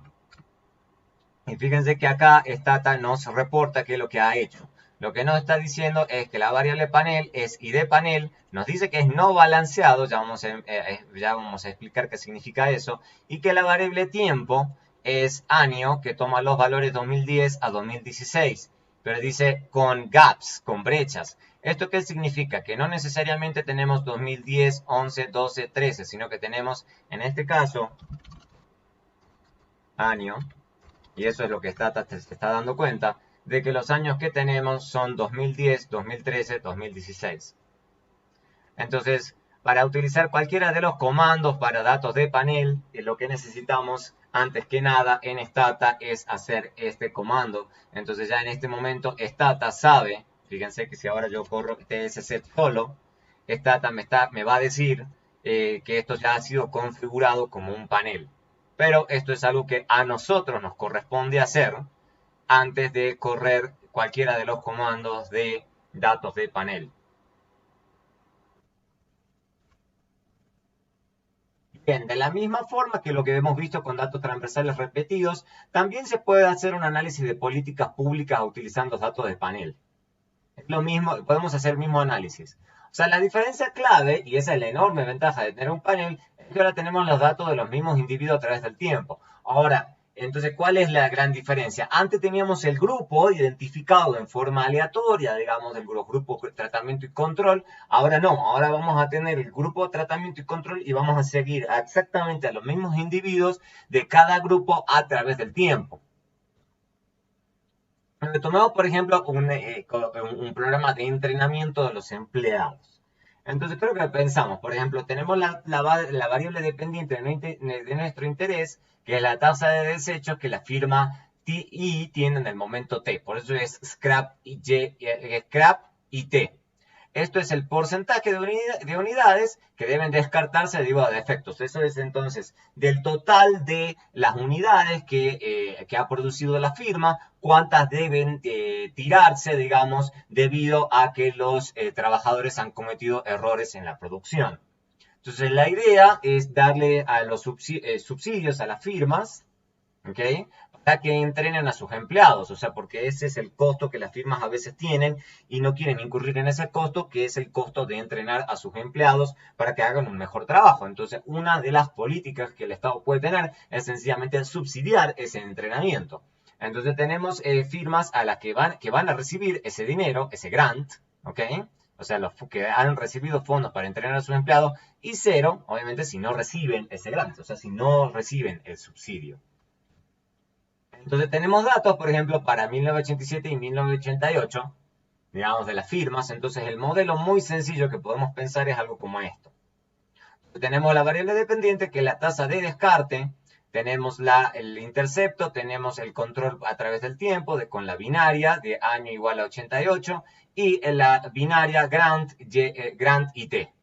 Y fíjense que acá Stata nos reporta qué es lo que ha hecho. Lo que nos está diciendo es que la variable panel es id panel, nos dice que es no balanceado, ya vamos a explicar qué significa eso, y que la variable tiempo es año, que toma los valores 2010 a 2016, pero dice con gaps, con brechas. ¿Esto qué significa? Que no necesariamente tenemos 2010, 11, 12, 13, sino que tenemos, en este caso, año, y eso es lo que Stata se está dando cuenta, de que los años que tenemos son 2010, 2013, 2016. Entonces, para utilizar cualquiera de los comandos para datos de panel, lo que necesitamos antes que nada en Stata es hacer este comando. Entonces ya en este momento Stata sabe, fíjense que si ahora yo corro tsset solo, Stata me va a decir que esto ya ha sido configurado como un panel. Pero esto es algo que a nosotros nos corresponde hacer antes de correr cualquiera de los comandos de datos de panel. Bien, de la misma forma que lo que hemos visto con datos transversales repetidos, también se puede hacer un análisis de políticas públicas utilizando datos de panel. Es lo mismo, podemos hacer el mismo análisis. O sea, la diferencia clave, y esa es la enorme ventaja de tener un panel, es que ahora tenemos los datos de los mismos individuos a través del tiempo. Ahora, entonces, ¿cuál es la gran diferencia? Antes teníamos el grupo identificado en forma aleatoria, digamos, del grupo tratamiento y control. Ahora no, ahora vamos a tener el grupo tratamiento y control y vamos a seguir exactamente a los mismos individuos de cada grupo a través del tiempo. Tomemos, por ejemplo, un programa de entrenamiento de los empleados. Entonces, creo que pensamos, por ejemplo, tenemos la variable dependiente de nuestro interés, que es la tasa de desechos que la firma TI tiene en el momento T. Por eso es scrap y T. Esto es el porcentaje de unidades que deben descartarse debido a defectos. Eso es entonces del total de las unidades que ha producido la firma, cuántas deben tirarse, digamos, debido a que los trabajadores han cometido errores en la producción. Entonces la idea es darle a los subsidios a las firmas, ¿ok? Para que entrenen a sus empleados, o sea, porque ese es el costo que las firmas a veces tienen y no quieren incurrir en ese costo, que es el costo de entrenar a sus empleados para que hagan un mejor trabajo. Entonces, una de las políticas que el Estado puede tener es sencillamente subsidiar ese entrenamiento. Entonces, tenemos firmas a las que van a recibir ese dinero, ese grant, ¿ok? O sea, los que han recibido fondos para entrenar a sus empleados, y cero, obviamente, si no reciben ese grant, o sea, si no reciben el subsidio. Entonces tenemos datos, por ejemplo, para 1987 y 1988, digamos, de las firmas. Entonces el modelo muy sencillo que podemos pensar es algo como esto. Tenemos la variable dependiente, que es la tasa de descarte. Tenemos el intercepto, tenemos el control a través del tiempo, con la binaria de año igual a 88, y la binaria grant y t.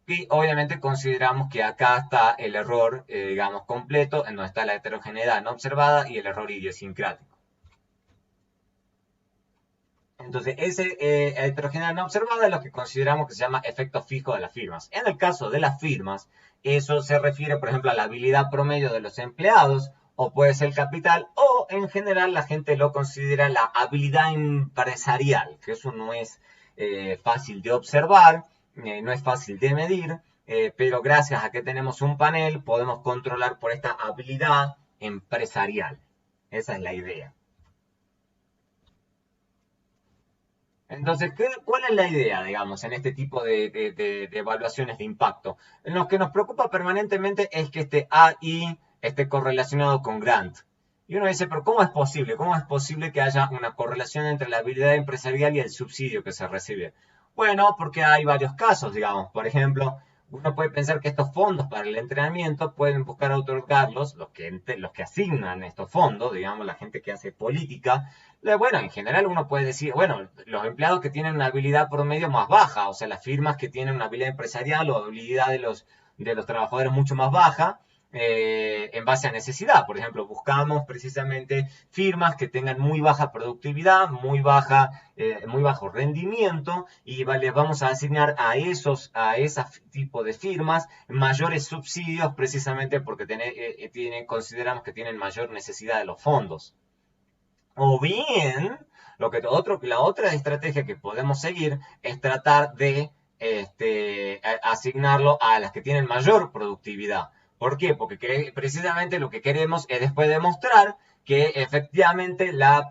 Y obviamente consideramos que acá está el error, digamos, completo, en donde está la heterogeneidad no observada y el error idiosincrático. Entonces, ese heterogeneidad no observada es lo que consideramos que se llama efecto fijo de las firmas. En el caso de las firmas, eso se refiere, por ejemplo, a la habilidad promedio de los empleados, o puede ser el capital, o en general la gente lo considera la habilidad empresarial, que eso no es fácil de observar, no es fácil de medir, pero gracias a que tenemos un panel podemos controlar por esta habilidad empresarial. Esa es la idea. Entonces, ¿cuál es la idea, digamos, en este tipo de evaluaciones de impacto? Lo que nos preocupa permanentemente es que este AI esté correlacionado con Grant. Y uno dice, pero ¿cómo es posible? ¿Cómo es posible que haya una correlación entre la habilidad empresarial y el subsidio que se recibe? Bueno, porque hay varios casos, digamos. Por ejemplo, uno puede pensar que estos fondos para el entrenamiento pueden buscar otorgarlos, los que asignan estos fondos, digamos, la gente que hace política. Bueno, en general uno puede decir, bueno, los empleados que tienen una habilidad promedio más baja, o sea, las firmas que tienen una habilidad empresarial o habilidad de los trabajadores mucho más baja, en base a necesidad. Por ejemplo, buscamos precisamente firmas que tengan muy baja productividad, muy bajo rendimiento y les vamos a asignar a ese tipo de firmas mayores subsidios precisamente porque consideramos que tienen mayor necesidad de los fondos. O bien, la otra estrategia que podemos seguir es tratar de asignarlo a las que tienen mayor productividad. ¿Por qué? Porque precisamente lo que queremos es después demostrar que efectivamente las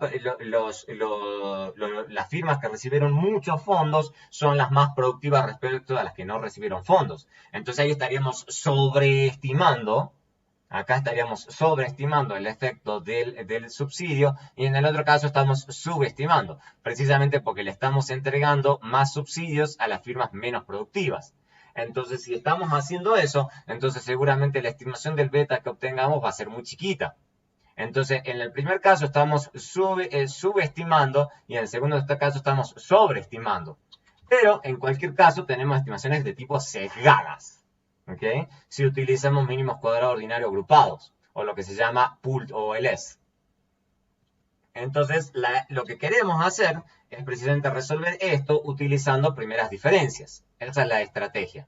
firmas que recibieron muchos fondos son las más productivas respecto a las que no recibieron fondos. Entonces ahí estaríamos sobreestimando. Acá estaríamos sobreestimando el efecto del subsidio y en el otro caso estamos subestimando, precisamente porque le estamos entregando más subsidios a las firmas menos productivas. Entonces, si estamos haciendo eso, entonces seguramente la estimación del beta que obtengamos va a ser muy chiquita. Entonces, en el primer caso estamos subestimando y en el segundo caso estamos sobreestimando. Pero en cualquier caso tenemos estimaciones de tipo sesgadas. ¿Okay? Si utilizamos mínimos cuadrados ordinarios agrupados, o lo que se llama pooled OLS. Entonces, lo que queremos hacer es precisamente resolver esto utilizando primeras diferencias. Esa es la estrategia.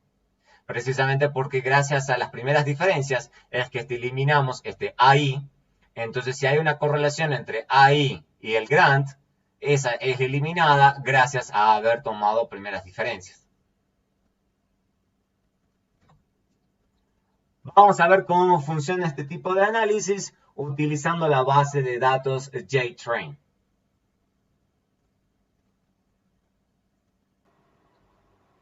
Precisamente porque gracias a las primeras diferencias es que eliminamos este AI. Entonces, si hay una correlación entre AI y el Grant, esa es eliminada gracias a haber tomado primeras diferencias. Vamos a ver cómo funciona este tipo de análisis utilizando la base de datos JTrain.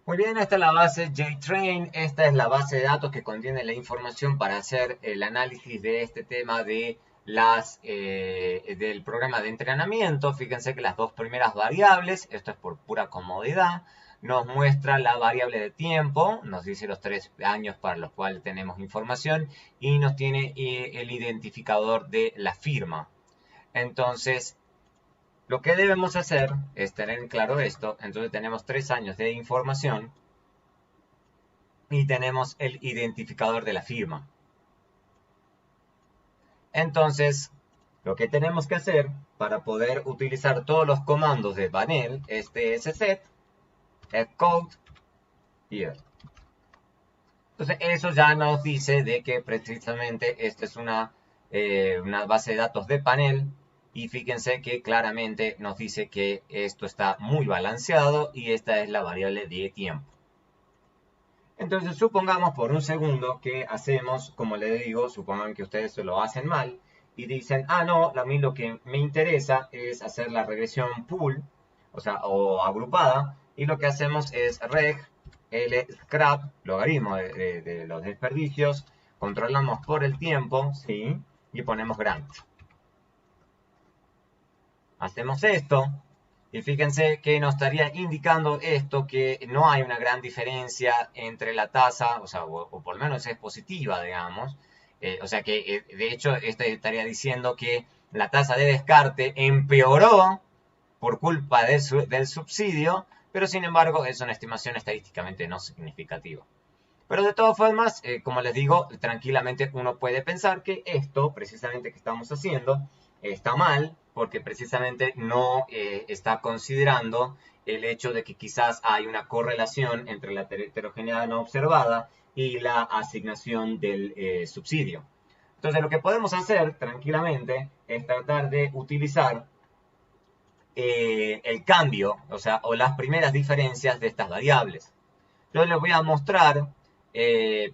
Muy bien, esta es la base JTrain. Esta es la base de datos que contiene la información para hacer el análisis de este tema del programa de entrenamiento. Fíjense que las dos primeras variables, esto es por pura comodidad, nos muestra la variable de tiempo, nos dice los 3 años para los cuales tenemos información y nos tiene el identificador de la firma. Entonces, lo que debemos hacer es tener claro esto. Entonces tenemos 3 años de información y tenemos el identificador de la firma. Entonces, lo que tenemos que hacer para poder utilizar todos los comandos de panel es tsset code year. Entonces eso ya nos dice de que precisamente esta es una base de datos de panel y fíjense que claramente nos dice que esto está muy balanceado y esta es la variable de tiempo. Entonces supongamos por un segundo que hacemos, como les digo, supongan que ustedes lo hacen mal y dicen, ah no, a mí lo que me interesa es hacer la regresión pool, o agrupada, y lo que hacemos es reg scrap, logaritmo de los desperdicios, controlamos por el tiempo, ¿sí? Y ponemos Grant. Hacemos esto, y fíjense que nos estaría indicando esto, que no hay una gran diferencia entre la tasa, o por lo menos es positiva, digamos. O sea que, de hecho, estaría diciendo que la tasa de descarte empeoró por culpa del subsidio, pero sin embargo es una estimación estadísticamente no significativa. Pero de todas formas, como les digo, tranquilamente uno puede pensar que esto, precisamente que estamos haciendo, está mal, porque precisamente no está considerando el hecho de que quizás hay una correlación entre la heterogeneidad no observada y la asignación del subsidio. Entonces, lo que podemos hacer tranquilamente es tratar de utilizar el cambio, o las primeras diferencias de estas variables. Yo les voy a mostrar,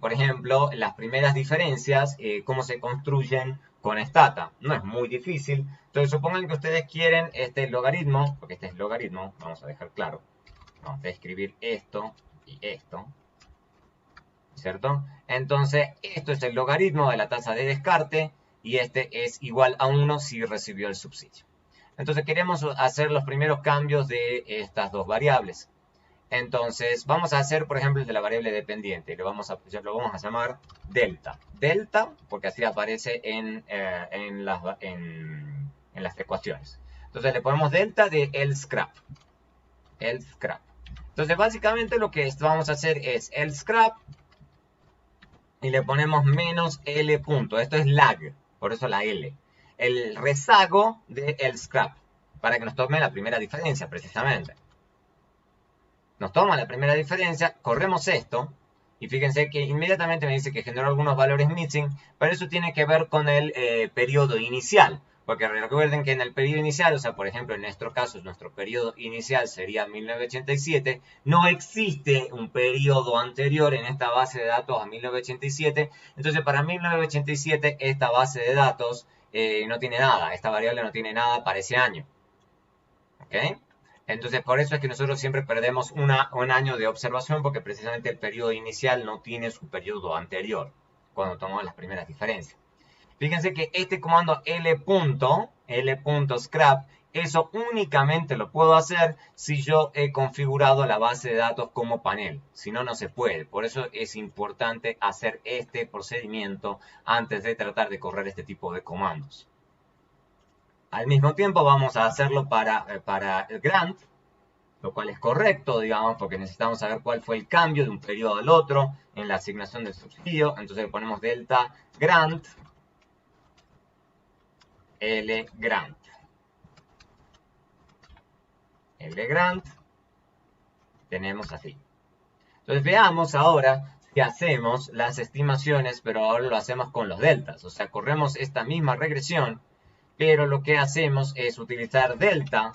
por ejemplo, las primeras diferencias, cómo se construyen con stata. No es muy difícil. Entonces, supongan que ustedes quieren este logaritmo, porque este es logaritmo, vamos a dejar claro. Vamos a escribir esto y esto, ¿cierto? Entonces, esto es el logaritmo de la tasa de descarte y este es igual a 1 si recibió el subsidio. Entonces, queremos hacer los primeros cambios de estas dos variables. Entonces, vamos a hacer, por ejemplo, el de la variable dependiente. Lo vamos a llamar delta. Delta, porque así aparece en las ecuaciones. Entonces, le ponemos delta de lscrap. Entonces, básicamente lo que vamos a hacer es lscrap y le ponemos menos L punto. Esto es lag, por eso la L. El rezago de lscrap, para que nos tome la primera diferencia, precisamente. Nos toma la primera diferencia, corremos esto, y fíjense que inmediatamente me dice que generó algunos valores missing, pero eso tiene que ver con el periodo inicial. Porque recuerden que en el periodo inicial, o sea, por ejemplo, en nuestro caso, nuestro periodo inicial sería 1987, no existe un periodo anterior en esta base de datos a 1987, entonces para 1987 esta base de datos no tiene nada, esta variable no tiene nada para ese año. ¿Ok? Entonces, por eso es que nosotros siempre perdemos un año de observación, porque precisamente el periodo inicial no tiene su periodo anterior, cuando tomamos las primeras diferencias. Fíjense que este comando l.scrap, eso únicamente lo puedo hacer si yo he configurado la base de datos como panel. Si no, no se puede. Por eso es importante hacer este procedimiento antes de tratar de correr este tipo de comandos. Al mismo tiempo vamos a hacerlo para el grant, lo cual es correcto, digamos, porque necesitamos saber cuál fue el cambio de un periodo al otro en la asignación del subsidio. Entonces le ponemos delta grant, lgrant. lgrant, tenemos así. Entonces veamos ahora si hacemos las estimaciones, pero ahora lo hacemos con los deltas. O sea, corremos esta misma regresión, pero lo que hacemos es utilizar delta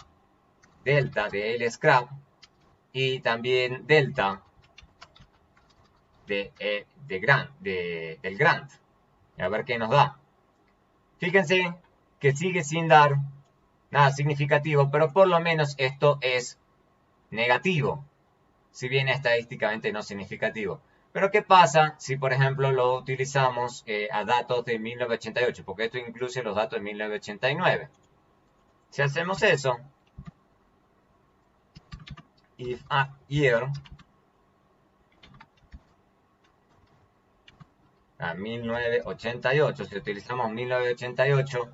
de lscrap y también delta del grant. A ver qué nos da. Fíjense que sigue sin dar nada significativo, pero por lo menos esto es negativo, si bien estadísticamente no significativo. Pero ¿qué pasa si, por ejemplo, lo utilizamos a datos de 1988? Porque esto incluye los datos de 1989. Si hacemos eso, if a year a 1988, si utilizamos 1988,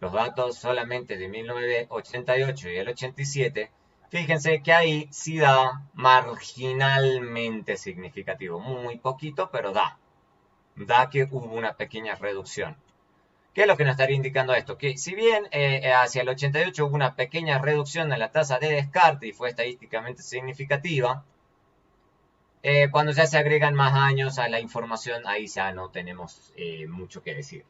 los datos solamente de 1988 y el 87, fíjense que ahí sí da marginalmente significativo. Muy poquito, pero da. Da que hubo una pequeña reducción. ¿Qué es lo que nos estaría indicando esto? Que si bien hacia el 88 hubo una pequeña reducción en la tasa de descarte y fue estadísticamente significativa, cuando ya se agregan más años a la información, ahí ya no tenemos mucho que decir.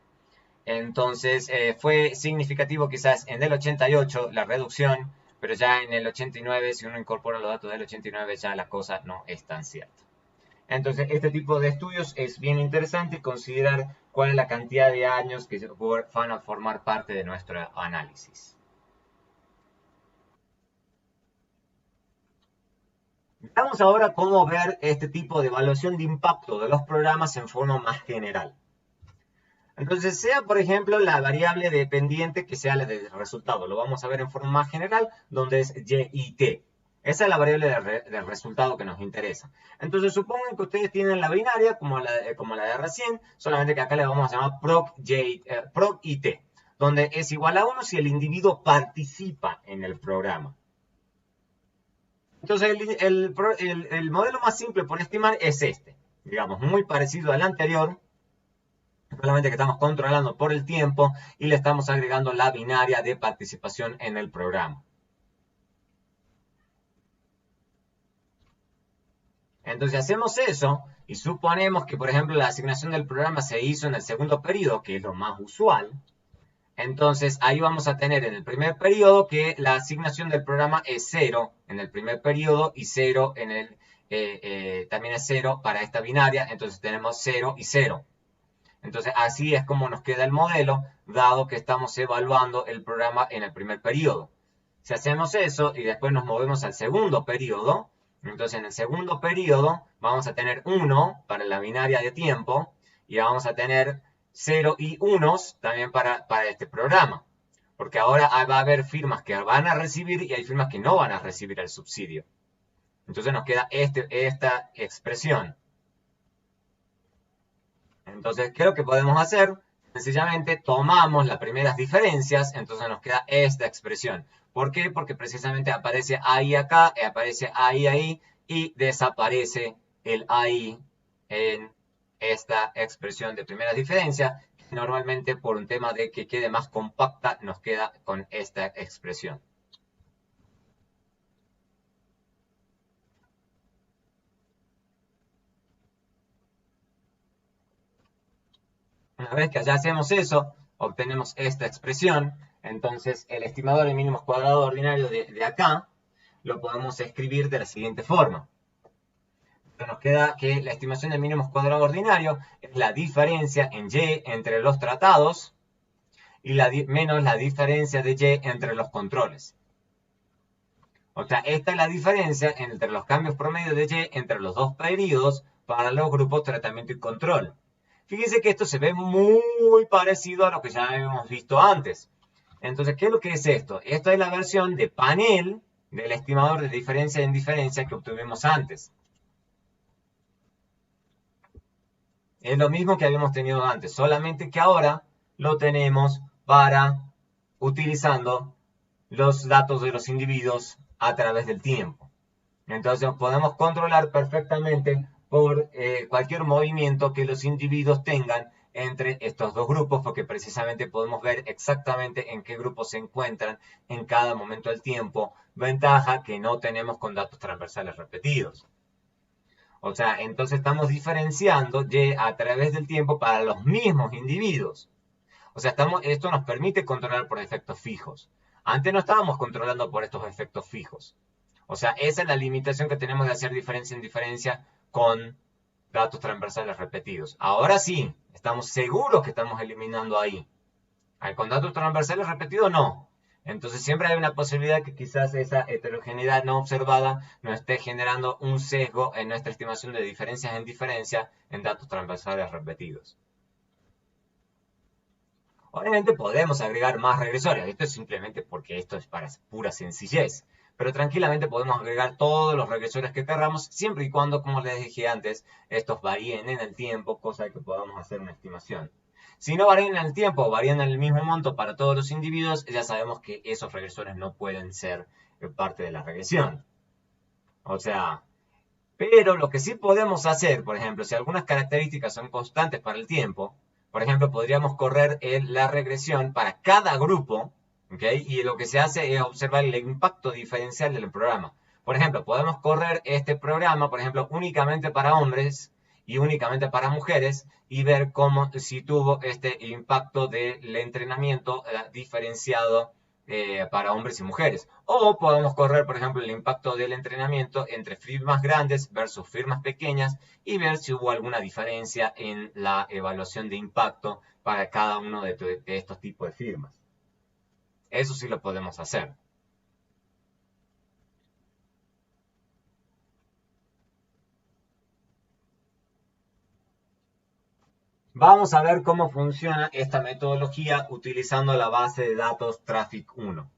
Entonces, fue significativo quizás en el 88 la reducción, pero ya en el 89, si uno incorpora los datos del 89, ya la cosa no es tan cierta. Entonces, este tipo de estudios es bien interesante considerar cuál es la cantidad de años que van a formar parte de nuestro análisis. Vamos ahora cómo ver este tipo de evaluación de impacto de los programas en forma más general. Entonces, sea por ejemplo la variable dependiente que sea la del resultado. Lo vamos a ver en forma más general, donde es YIT. Esa es la variable del resultado que nos interesa. Entonces, supongan que ustedes tienen la binaria como la de recién, solamente que acá le vamos a llamar PROC-IT, donde es igual a 1 si el individuo participa en el programa. Entonces, el modelo más simple por estimar es este. digamos, muy parecido al anterior, solamente que estamos controlando por el tiempo y le estamos agregando la binaria de participación en el programa. Entonces hacemos eso y suponemos que, por ejemplo, la asignación del programa se hizo en el segundo periodo, que es lo más usual. Entonces ahí vamos a tener en el primer periodo que la asignación del programa es 0 en el primer periodo y 0 en el, también es 0 para esta binaria. Entonces tenemos 0 y 0. Entonces así es como nos queda el modelo, dado que estamos evaluando el programa en el primer periodo. Si hacemos eso y después nos movemos al segundo periodo, entonces en el segundo periodo vamos a tener 1 para la binaria de tiempo y vamos a tener 0 y 1 también para este programa. Porque ahora va a haber firmas que van a recibir y hay firmas que no van a recibir el subsidio. Entonces nos queda esta expresión. Entonces, ¿qué es lo que podemos hacer? Sencillamente tomamos las primeras diferencias, entonces nos queda esta expresión. ¿Por qué? Porque precisamente aparece ahí acá, aparece ahí, y desaparece el ahí en esta expresión de primeras diferencias. Normalmente por un tema de que quede más compacta, nos queda con esta expresión. Una vez que ya hacemos eso, obtenemos esta expresión. Entonces, el estimador de mínimos cuadrados ordinario de acá lo podemos escribir de la siguiente forma. Entonces, nos queda que la estimación de mínimos cuadrados ordinario es la diferencia en Y entre los tratados y menos la diferencia de Y entre los controles. O sea, esta es la diferencia entre los cambios promedio de Y entre los dos periodos para los grupos tratamiento y control. Fíjense que esto se ve muy parecido a lo que ya habíamos visto antes. Entonces, ¿qué es lo que es esto? Esto es la versión de panel del estimador de diferencia en diferencia que obtuvimos antes. Es lo mismo que habíamos tenido antes, solamente que ahora lo tenemos para utilizando los datos de los individuos a través del tiempo. Entonces podemos controlar perfectamente por cualquier movimiento que los individuos tengan entre estos dos grupos, porque precisamente podemos ver exactamente en qué grupo se encuentran en cada momento del tiempo, ventaja que no tenemos con datos transversales repetidos. O sea, entonces estamos diferenciando Y a través del tiempo para los mismos individuos. O sea, esto nos permite controlar por efectos fijos. Antes no estábamos controlando por estos efectos fijos. O sea, esa es la limitación que tenemos de hacer diferencia en diferencia con datos transversales repetidos. Ahora sí, estamos seguros que estamos eliminando ahí. Con datos transversales repetidos, no. Entonces siempre hay una posibilidad que quizás esa heterogeneidad no observada nos esté generando un sesgo en nuestra estimación de diferencias en diferencia en datos transversales repetidos. Obviamente podemos agregar más regresores. Esto es simplemente porque esto es para pura sencillez. Pero tranquilamente podemos agregar todos los regresores que queramos, siempre y cuando, como les dije antes, estos varíen en el tiempo, cosa de que podamos hacer una estimación. Si no varían en el tiempo o varían en el mismo monto para todos los individuos, ya sabemos que esos regresores no pueden ser parte de la regresión. O sea, pero lo que sí podemos hacer, por ejemplo, si algunas características son constantes para el tiempo, por ejemplo, podríamos correr la regresión para cada grupo, ¿okay? Y lo que se hace es observar el impacto diferencial del programa. Por ejemplo, podemos correr este programa, por ejemplo, únicamente para hombres y únicamente para mujeres y ver si tuvo este impacto del entrenamiento diferenciado para hombres y mujeres. O podemos correr, por ejemplo, el impacto del entrenamiento entre firmas grandes versus firmas pequeñas y ver si hubo alguna diferencia en la evaluación de impacto para cada uno de estos tipos de firmas. Eso sí lo podemos hacer. Vamos a ver cómo funciona esta metodología utilizando la base de datos Traffic 1.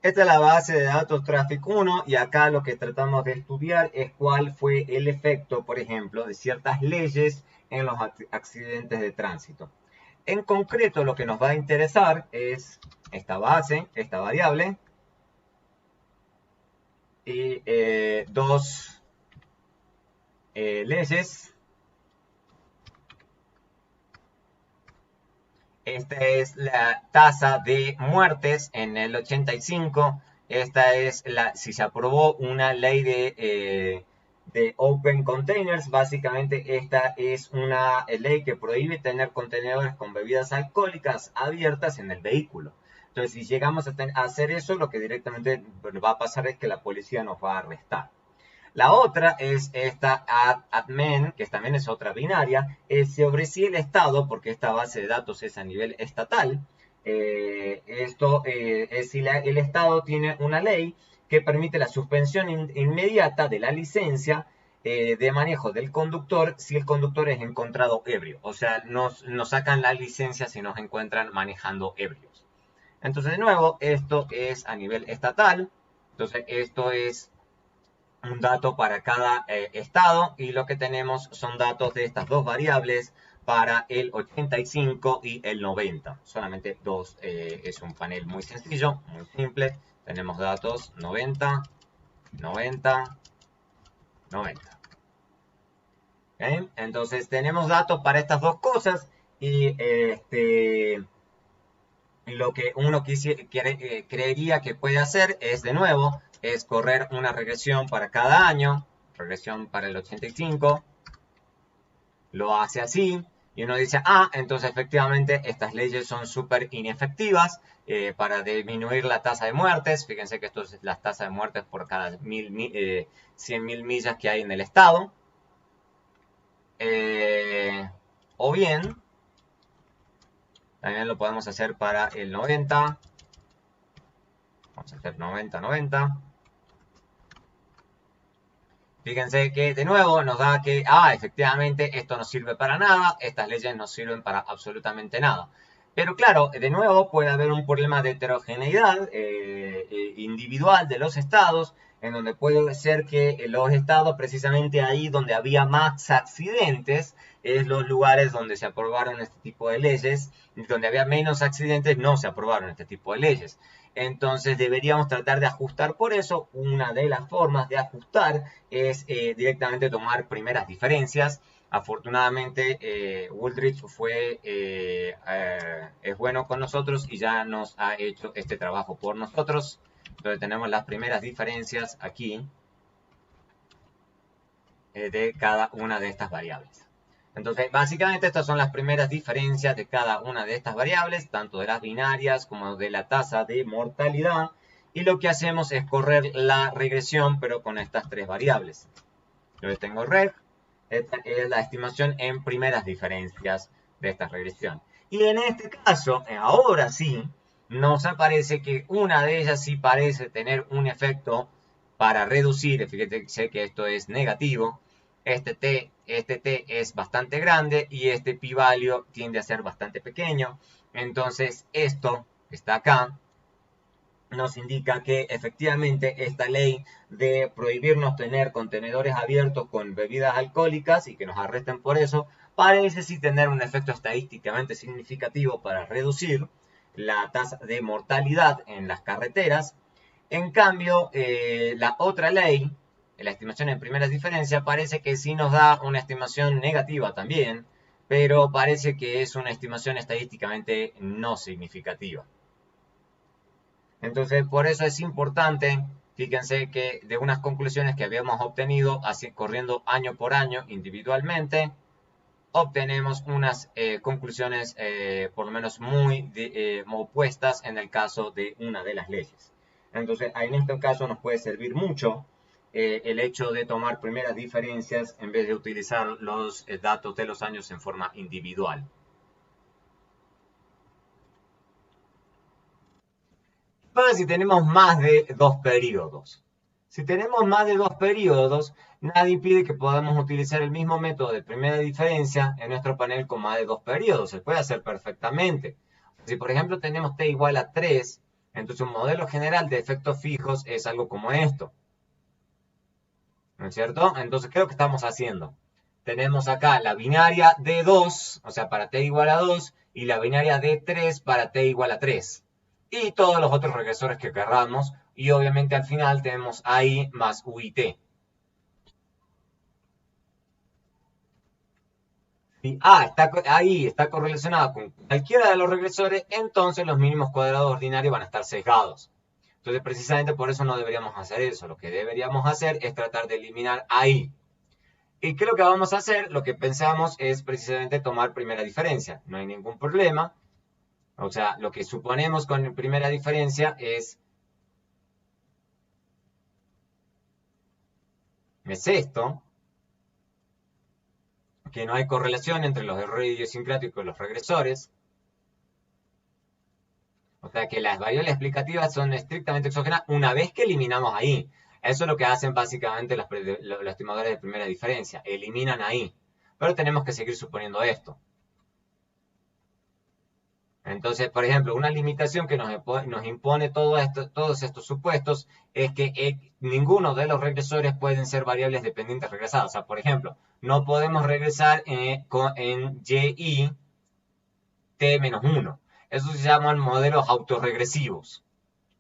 Esta es la base de datos Traffic 1 y acá lo que tratamos de estudiar es cuál fue el efecto, por ejemplo, de ciertas leyes en los accidentes de tránsito. En concreto, lo que nos va a interesar es esta base, esta variable, y dos leyes. Esta es la tasa de muertes en el 85. Esta es si se aprobó una ley de Open Containers. Básicamente esta es una ley que prohíbe tener contenedores con bebidas alcohólicas abiertas en el vehículo. Entonces, si llegamos a hacer eso, lo que directamente va a pasar es que la policía nos va a arrestar. La otra es esta admin, que también es otra binaria, sobre si el Estado, porque esta base de datos es a nivel estatal, esto es si el Estado tiene una ley que permite la suspensión inmediata de la licencia de manejo del conductor si el conductor es encontrado ebrio. O sea, nos sacan la licencia si nos encuentran manejando ebrios. Entonces, de nuevo, esto es a nivel estatal. Entonces, esto es un dato para cada estado y lo que tenemos son datos de estas dos variables para el 85 y el 90. Solamente dos, es un panel muy sencillo, muy simple. Tenemos datos 90, 90, 90. ¿Okay? Entonces tenemos datos para estas dos cosas y lo que uno creería que puede hacer es, de nuevo, es correr una regresión para cada año, regresión para el 85, lo hace así, y uno dice, entonces efectivamente estas leyes son súper inefectivas para disminuir la tasa de muertes. Fíjense que esto es la tasa de muertes por cada 100.000 millas que hay en el estado. O bien, también lo podemos hacer para el 90. Vamos a hacer 90, 90. Fíjense que de nuevo nos da que, efectivamente, esto no sirve para nada, estas leyes no sirven para absolutamente nada. Pero claro, de nuevo puede haber un problema de heterogeneidad individual de los estados, en donde puede ser que los estados, precisamente ahí donde había más accidentes, es los lugares donde se aprobaron este tipo de leyes, y donde había menos accidentes no se aprobaron este tipo de leyes. Entonces deberíamos tratar de ajustar por eso. Una de las formas de ajustar es directamente tomar primeras diferencias. Afortunadamente Wooldridge es bueno con nosotros y ya nos ha hecho este trabajo por nosotros. Entonces tenemos las primeras diferencias aquí de cada una de estas variables. Entonces, básicamente estas son las primeras diferencias de cada una de estas variables, tanto de las binarias como de la tasa de mortalidad. Y lo que hacemos es correr la regresión, pero con estas tres variables. Yo tengo reg, esta es la estimación en primeras diferencias de esta regresión. Y en este caso, ahora sí, nos aparece que una de ellas sí parece tener un efecto para reducir. Fíjense que esto es negativo. Este t es bastante grande y este pi-value tiende a ser bastante pequeño. Entonces esto que está acá nos indica que efectivamente esta ley de prohibirnos tener contenedores abiertos con bebidas alcohólicas y que nos arresten por eso, parece sí tener un efecto estadísticamente significativo para reducir la tasa de mortalidad en las carreteras. En cambio, la otra ley, la estimación en primeras diferencias, parece que sí nos da una estimación negativa también, pero parece que es una estimación estadísticamente no significativa. Entonces, por eso es importante, fíjense que de unas conclusiones que habíamos obtenido corriendo año por año individualmente, obtenemos unas conclusiones por lo menos muy opuestas en el caso de una de las leyes. Entonces, en este caso nos puede servir mucho el hecho de tomar primeras diferencias en vez de utilizar los datos de los años en forma individual. ¿Qué pasa si tenemos más de dos periodos? Si tenemos más de dos periodos, nada impide que podamos utilizar el mismo método de primera diferencia en nuestro panel con más de dos periodos. Se puede hacer perfectamente. Si por ejemplo tenemos t igual a 3, entonces un modelo general de efectos fijos es algo como esto. ¿No es cierto? Entonces, ¿qué es lo que estamos haciendo? Tenemos acá la binaria de 2, o sea, para t igual a 2, y la binaria de 3 para t igual a 3. Y todos los otros regresores que querramos. Y obviamente al final tenemos AI más U y T. Si A ahí está correlacionada con cualquiera de los regresores, entonces los mínimos cuadrados ordinarios van a estar sesgados. Entonces, precisamente por eso no deberíamos hacer eso. Lo que deberíamos hacer es tratar de eliminar ahí. ¿Y qué es lo que vamos a hacer? Lo que pensamos es precisamente tomar primera diferencia. No hay ningún problema. O sea, lo que suponemos con primera diferencia es esto, que no hay correlación entre los errores idiosincráticos y los regresores. O sea que las variables explicativas son estrictamente exógenas una vez que eliminamos ahí. Eso es lo que hacen básicamente los estimadores de primera diferencia. Eliminan ahí. Pero tenemos que seguir suponiendo esto. Entonces, por ejemplo, una limitación que nos impone todos estos supuestos es que ninguno de los regresores pueden ser variables dependientes regresadas. O sea, por ejemplo, no podemos regresar en y t-1. Eso se llaman modelos autorregresivos.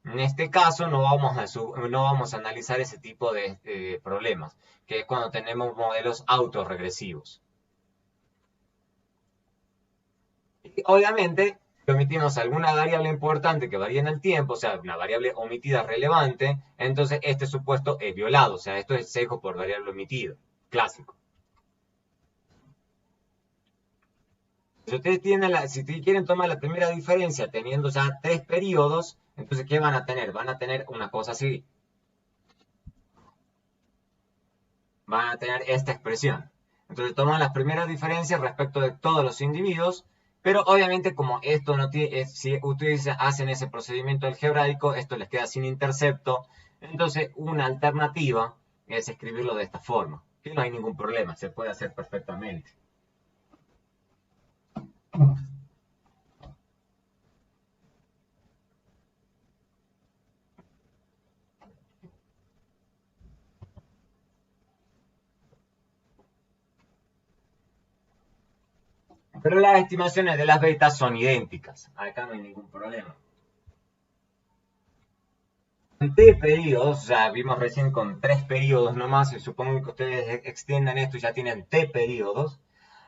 En este caso no vamos a analizar ese tipo de problemas, que es cuando tenemos modelos autorregresivos. Y obviamente, si omitimos alguna variable importante que varía en el tiempo, o sea, una variable omitida relevante, entonces este supuesto es violado, o sea, esto es sesgo por variable omitida, clásico. Si ustedes si quieren tomar la primera diferencia teniendo ya 3 periodos, entonces ¿qué van a tener? Van a tener una cosa así. Van a tener esta expresión. Entonces toman las primeras diferencias respecto de todos los individuos, pero obviamente como esto no tiene, si ustedes hacen ese procedimiento algebraico, esto les queda sin intercepto, entonces una alternativa es escribirlo de esta forma, que no hay ningún problema, se puede hacer perfectamente. Pero las estimaciones de las betas son idénticas. Acá no hay ningún problema. En T periodos, o sea, vimos recién con 3 periodos nomás, y supongo que ustedes extiendan esto y ya tienen T periodos.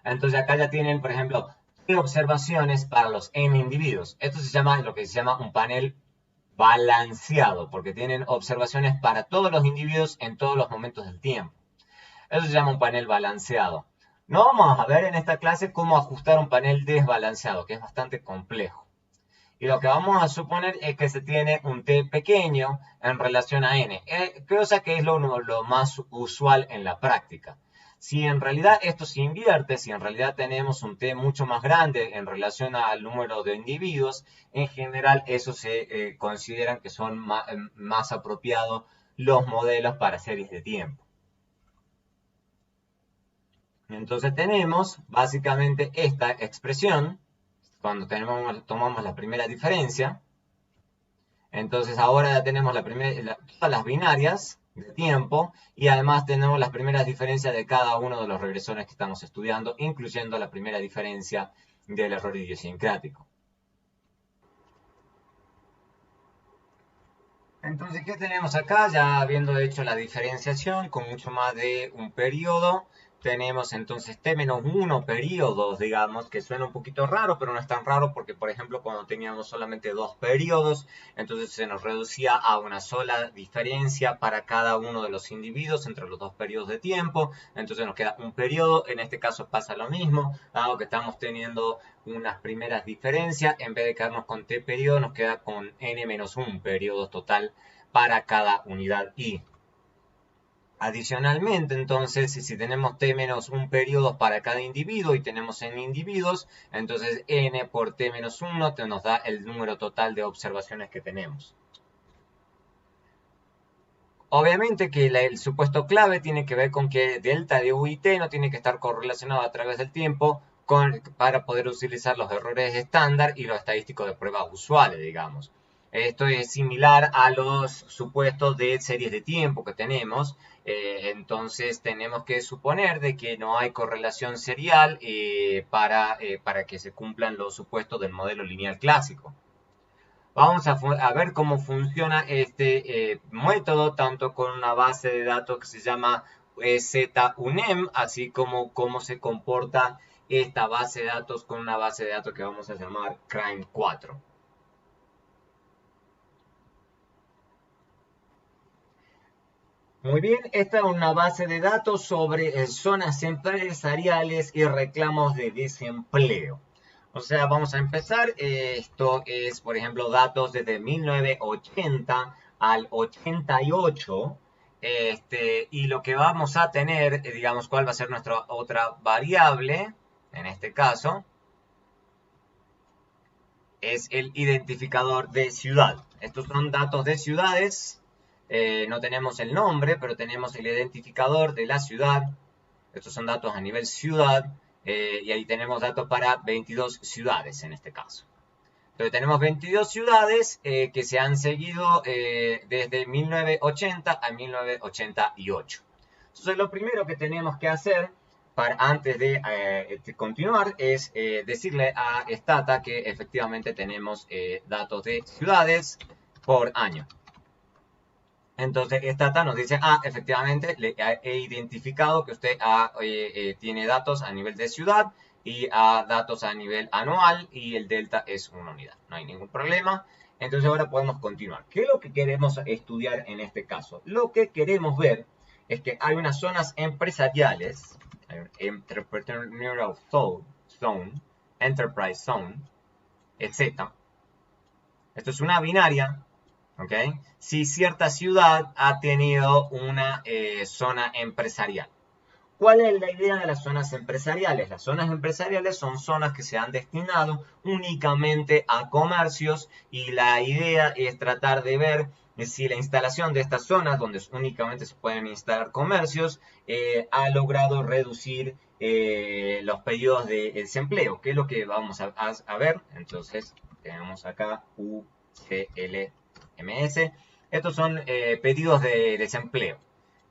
Entonces acá ya tienen, por ejemplo, T observaciones para los N individuos. Esto se llama lo que se llama un panel balanceado, porque tienen observaciones para todos los individuos en todos los momentos del tiempo. Eso se llama un panel balanceado. No vamos a ver en esta clase cómo ajustar un panel desbalanceado, que es bastante complejo. Y lo que vamos a suponer es que se tiene un t pequeño en relación a n, cosa que es lo más usual en la práctica. Si en realidad esto se invierte, si en realidad tenemos un t mucho más grande en relación al número de individuos, en general eso se consideran que son más apropiados los modelos para series de tiempo. Entonces tenemos básicamente esta expresión cuando tomamos la primera diferencia. Entonces ahora ya tenemos todas las binarias de tiempo y además tenemos las primeras diferencias de cada uno de los regresores que estamos estudiando, incluyendo la primera diferencia del error idiosincrático. Entonces, ¿qué tenemos acá? Ya habiendo hecho la diferenciación con mucho más de un periodo, tenemos entonces t-1 periodos, digamos, que suena un poquito raro, pero no es tan raro porque, por ejemplo, cuando teníamos solamente 2 periodos, entonces se nos reducía a una sola diferencia para cada uno de los individuos entre los 2 periodos de tiempo, entonces nos queda un periodo. En este caso pasa lo mismo, dado que estamos teniendo unas primeras diferencias, en vez de quedarnos con t periodo, nos queda con n-1 periodo total para cada unidad i. Adicionalmente, entonces, si tenemos t-1 periodos para cada individuo y tenemos n individuos, entonces n por t-1 nos da el número total de observaciones que tenemos. Obviamente que el supuesto clave tiene que ver con que delta de u y t no tiene que estar correlacionado a través del tiempo para poder utilizar los errores estándar y los estadísticos de pruebas usuales, digamos. Esto es similar a los supuestos de series de tiempo que tenemos. Entonces tenemos que suponer de que no hay correlación serial para que se cumplan los supuestos del modelo lineal clásico. Vamos a ver cómo funciona este método, tanto con una base de datos que se llama ZUNEM, así como cómo se comporta esta base de datos con una base de datos que vamos a llamar CRIME4. Muy bien, esta es una base de datos sobre zonas empresariales y reclamos de desempleo. O sea, vamos a empezar. Esto es, por ejemplo, datos desde 1980 al 88. Y lo que vamos a tener, digamos, cuál va a ser nuestra otra variable, en este caso, es el identificador de ciudad. Estos son datos de ciudades. No tenemos el nombre, pero tenemos el identificador de la ciudad. Estos son datos a nivel ciudad. Y ahí tenemos datos para 22 ciudades en este caso. Entonces tenemos 22 ciudades que se han seguido desde 1980 a 1988. Entonces lo primero que tenemos que hacer antes de continuar es decirle a Stata que efectivamente tenemos datos de ciudades por año. Entonces Stata nos dice, efectivamente le he identificado que usted tiene datos a nivel de ciudad y datos a nivel anual y el delta es una unidad. No hay ningún problema. Entonces ahora podemos continuar. ¿Qué es lo que queremos estudiar en este caso? Lo que queremos ver es que hay unas zonas empresariales, hay un Entrepreneurial Zone, Enterprise Zone, etc. Esto es una binaria. ¿Okay? Si cierta ciudad ha tenido una zona empresarial. ¿Cuál es la idea de las zonas empresariales? Las zonas empresariales son zonas que se han destinado únicamente a comercios y la idea es tratar de ver si la instalación de estas zonas, donde únicamente se pueden instalar comercios, ha logrado reducir los pedidos de desempleo, que es lo que vamos a ver. Entonces, tenemos acá UCL MS. Estos son pedidos de desempleo.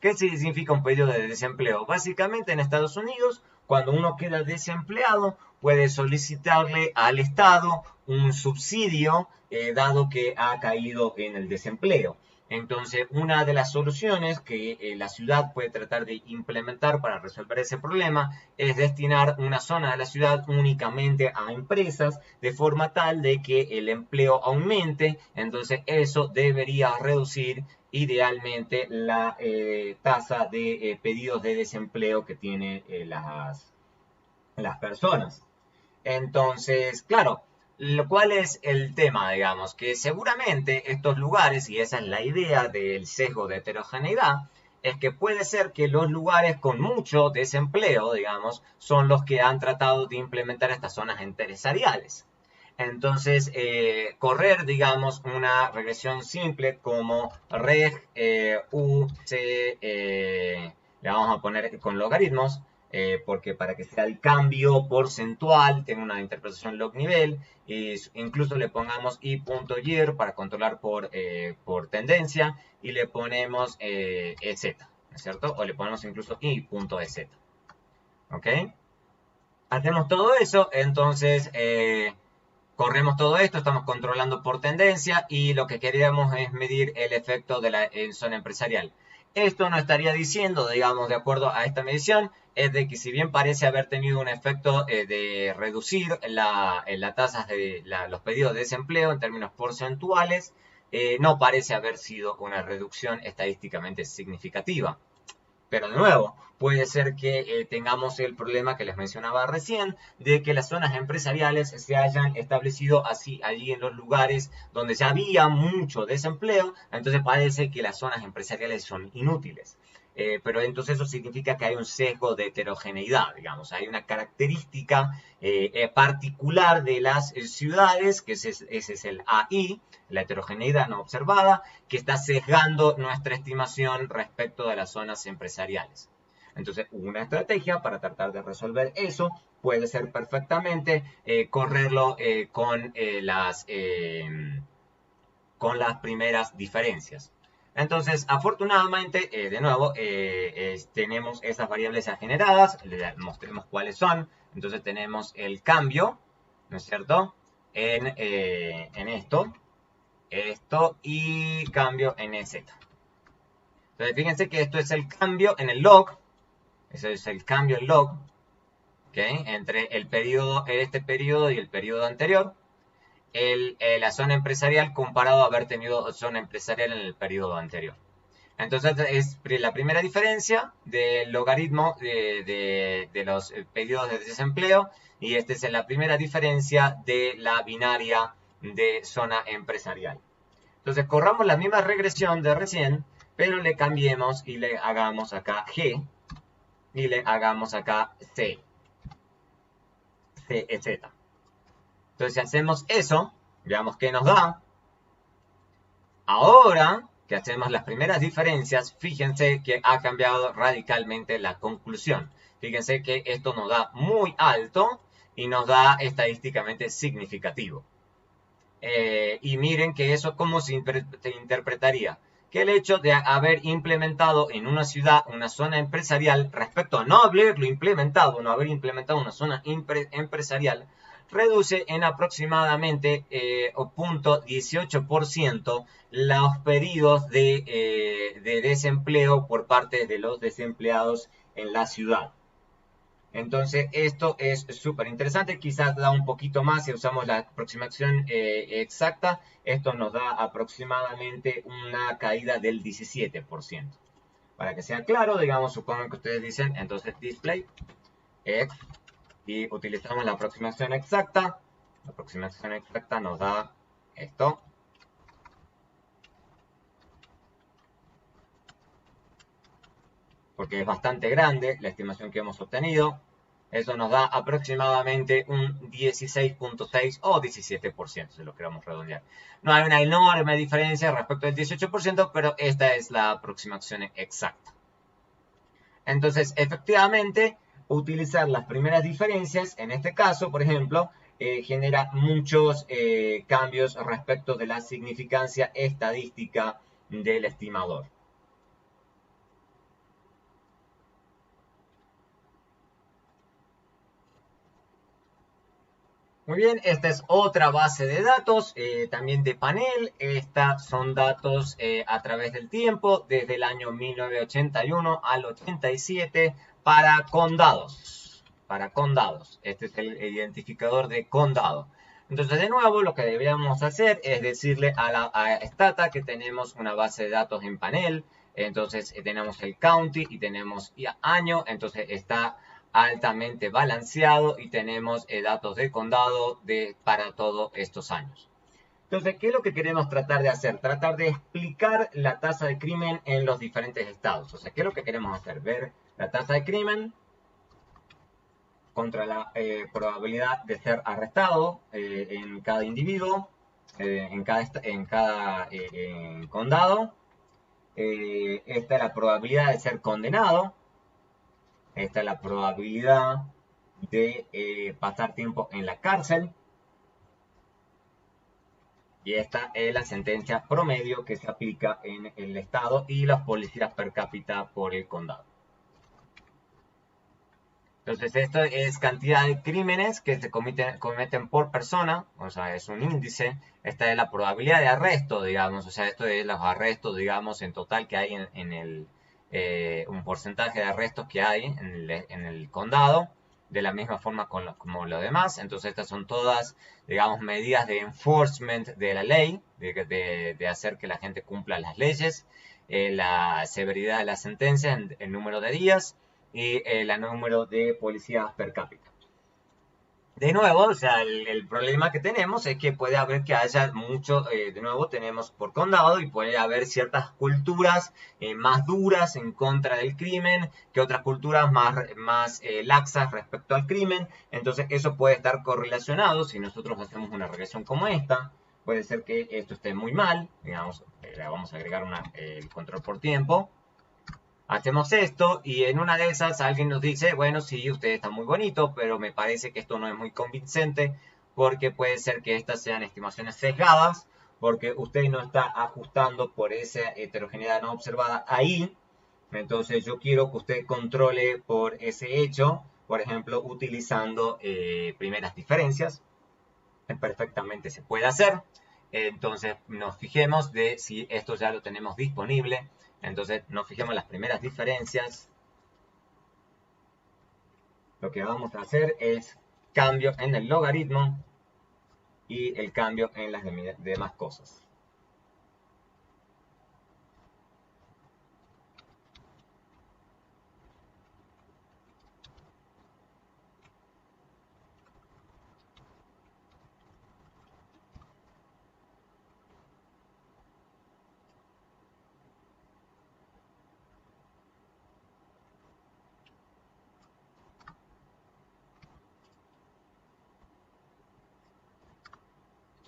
¿Qué significa un pedido de desempleo? Básicamente en Estados Unidos, cuando uno queda desempleado, puede solicitarle al Estado un subsidio dado que ha caído en el desempleo. Entonces, una de las soluciones que la ciudad puede tratar de implementar para resolver ese problema es destinar una zona de la ciudad únicamente a empresas, de forma tal de que el empleo aumente. Entonces, eso debería reducir idealmente la tasa de pedidos de desempleo que tienen las personas. Entonces, claro, ¿cuál es el tema? Digamos que seguramente estos lugares, y esa es la idea del sesgo de heterogeneidad, es que puede ser que los lugares con mucho desempleo, digamos, son los que han tratado de implementar estas zonas empresariales. Entonces, correr, digamos, una regresión simple como reg c, le vamos a poner con logaritmos, porque para que sea el cambio porcentual, tenga una interpretación log nivel, incluso le pongamos i.year para controlar por tendencia, y le ponemos ez, ¿no es cierto? O le ponemos incluso i.ez. ¿Ok? Hacemos todo eso, entonces corremos todo esto, estamos controlando por tendencia y lo que queríamos es medir el efecto de la zona empresarial. Esto nos estaría diciendo, digamos, de acuerdo a esta medición, es de que si bien parece haber tenido un efecto de reducir las tasas de los pedidos de desempleo en términos porcentuales, no parece haber sido una reducción estadísticamente significativa. Pero de nuevo, puede ser que tengamos el problema que les mencionaba recién, de que las zonas empresariales se hayan establecido así allí en los lugares donde ya había mucho desempleo, entonces parece que las zonas empresariales son inútiles. Pero entonces eso significa que hay un sesgo de heterogeneidad, digamos, hay una característica particular de las ciudades, que ese es el AI, la heterogeneidad no observada, que está sesgando nuestra estimación respecto de las zonas empresariales. Entonces, una estrategia para tratar de resolver eso puede ser perfectamente correrlo con con las primeras diferencias. Entonces, afortunadamente, de nuevo, tenemos esas variables ya generadas. Mostremos cuáles son. Entonces, tenemos el cambio, ¿no es cierto? En esto y cambio en EZ. Entonces, fíjense que esto es el cambio en el log. Eso es el cambio en log, ¿okay? Entre este periodo y el periodo anterior. La zona empresarial comparado a haber tenido zona empresarial en el periodo anterior. Entonces es la primera diferencia del logaritmo de los periodos de desempleo, y esta es la primera diferencia de la binaria de zona empresarial. Entonces corramos la misma regresión de recién, pero le cambiemos y le hagamos acá G y le hagamos acá C, Z. Entonces, si hacemos eso, veamos qué nos da. Ahora que hacemos las primeras diferencias, fíjense que ha cambiado radicalmente la conclusión. Fíjense que esto nos da muy alto y nos da estadísticamente significativo. Y miren que eso cómo se interpretaría. Que el hecho de haber implementado en una ciudad una zona empresarial, respecto a no haberlo implementado, no haber implementado una zona empresarial, reduce en aproximadamente 0.18% los pedidos de desempleo por parte de los desempleados en la ciudad. Entonces, esto es súper interesante. Quizás da un poquito más si usamos la aproximación exacta. Esto nos da aproximadamente una caída del 17%. Para que sea claro, digamos, supongan que ustedes dicen, entonces display x, y utilizamos la aproximación exacta. La aproximación exacta nos da esto. Porque es bastante grande la estimación que hemos obtenido. Eso nos da aproximadamente un 16.6 o 17%, si lo queremos redondear. No hay una enorme diferencia respecto del 18%, pero esta es la aproximación exacta. Entonces, efectivamente, utilizar las primeras diferencias, en este caso, por ejemplo, genera muchos cambios respecto de la significancia estadística del estimador. Muy bien, esta es otra base de datos, también de panel. Estas son datos a través del tiempo, desde el año 1981 al 87, para condados. Para condados. Este es el identificador de condado. Entonces, de nuevo, lo que deberíamos hacer es decirle a Stata que tenemos una base de datos en panel. Entonces, tenemos el county y tenemos año. Entonces, está altamente balanceado y tenemos datos de condado para todos estos años. Entonces, ¿qué es lo que queremos tratar de hacer? Tratar de explicar la tasa de crimen en los diferentes estados. O sea, ¿qué es lo que queremos hacer? Ver la tasa de crimen contra la probabilidad de ser arrestado en cada individuo, en cada condado. Esta es la probabilidad de ser condenado. Esta es la probabilidad de pasar tiempo en la cárcel. Y esta es la sentencia promedio que se aplica en el estado y los policías per cápita por el condado. Entonces, esto es cantidad de crímenes que se cometen por persona, o sea, es un índice. Esta es la probabilidad de arresto, digamos, o sea, esto es los arrestos, digamos, en total que hay en el... un porcentaje de arrestos que hay en el condado, de la misma forma como lo demás. Entonces estas son todas, digamos, medidas de enforcement de la ley, de hacer que la gente cumpla las leyes, la severidad de la sentencia, el número de días y el número de policías per cápita. De nuevo, o sea, el problema que tenemos es que puede haber que haya mucho, de nuevo tenemos por condado y puede haber ciertas culturas más duras en contra del crimen que otras culturas más laxas respecto al crimen. Entonces eso puede estar correlacionado. Si nosotros hacemos una regresión como esta, puede ser que esto esté muy mal. Digamos, le vamos a agregar el control por tiempo. Hacemos esto y en una de esas alguien nos dice, bueno, sí, usted está muy bonito, pero me parece que esto no es muy convincente porque puede ser que estas sean estimaciones sesgadas porque usted no está ajustando por esa heterogeneidad no observada ahí. Entonces yo quiero que usted controle por ese hecho, por ejemplo, utilizando primeras diferencias. Perfectamente se puede hacer. Entonces nos fijemos de si esto ya lo tenemos disponible. Entonces nos fijemos en las primeras diferencias. Lo que vamos a hacer es cambio en el logaritmo y el cambio en las demás cosas.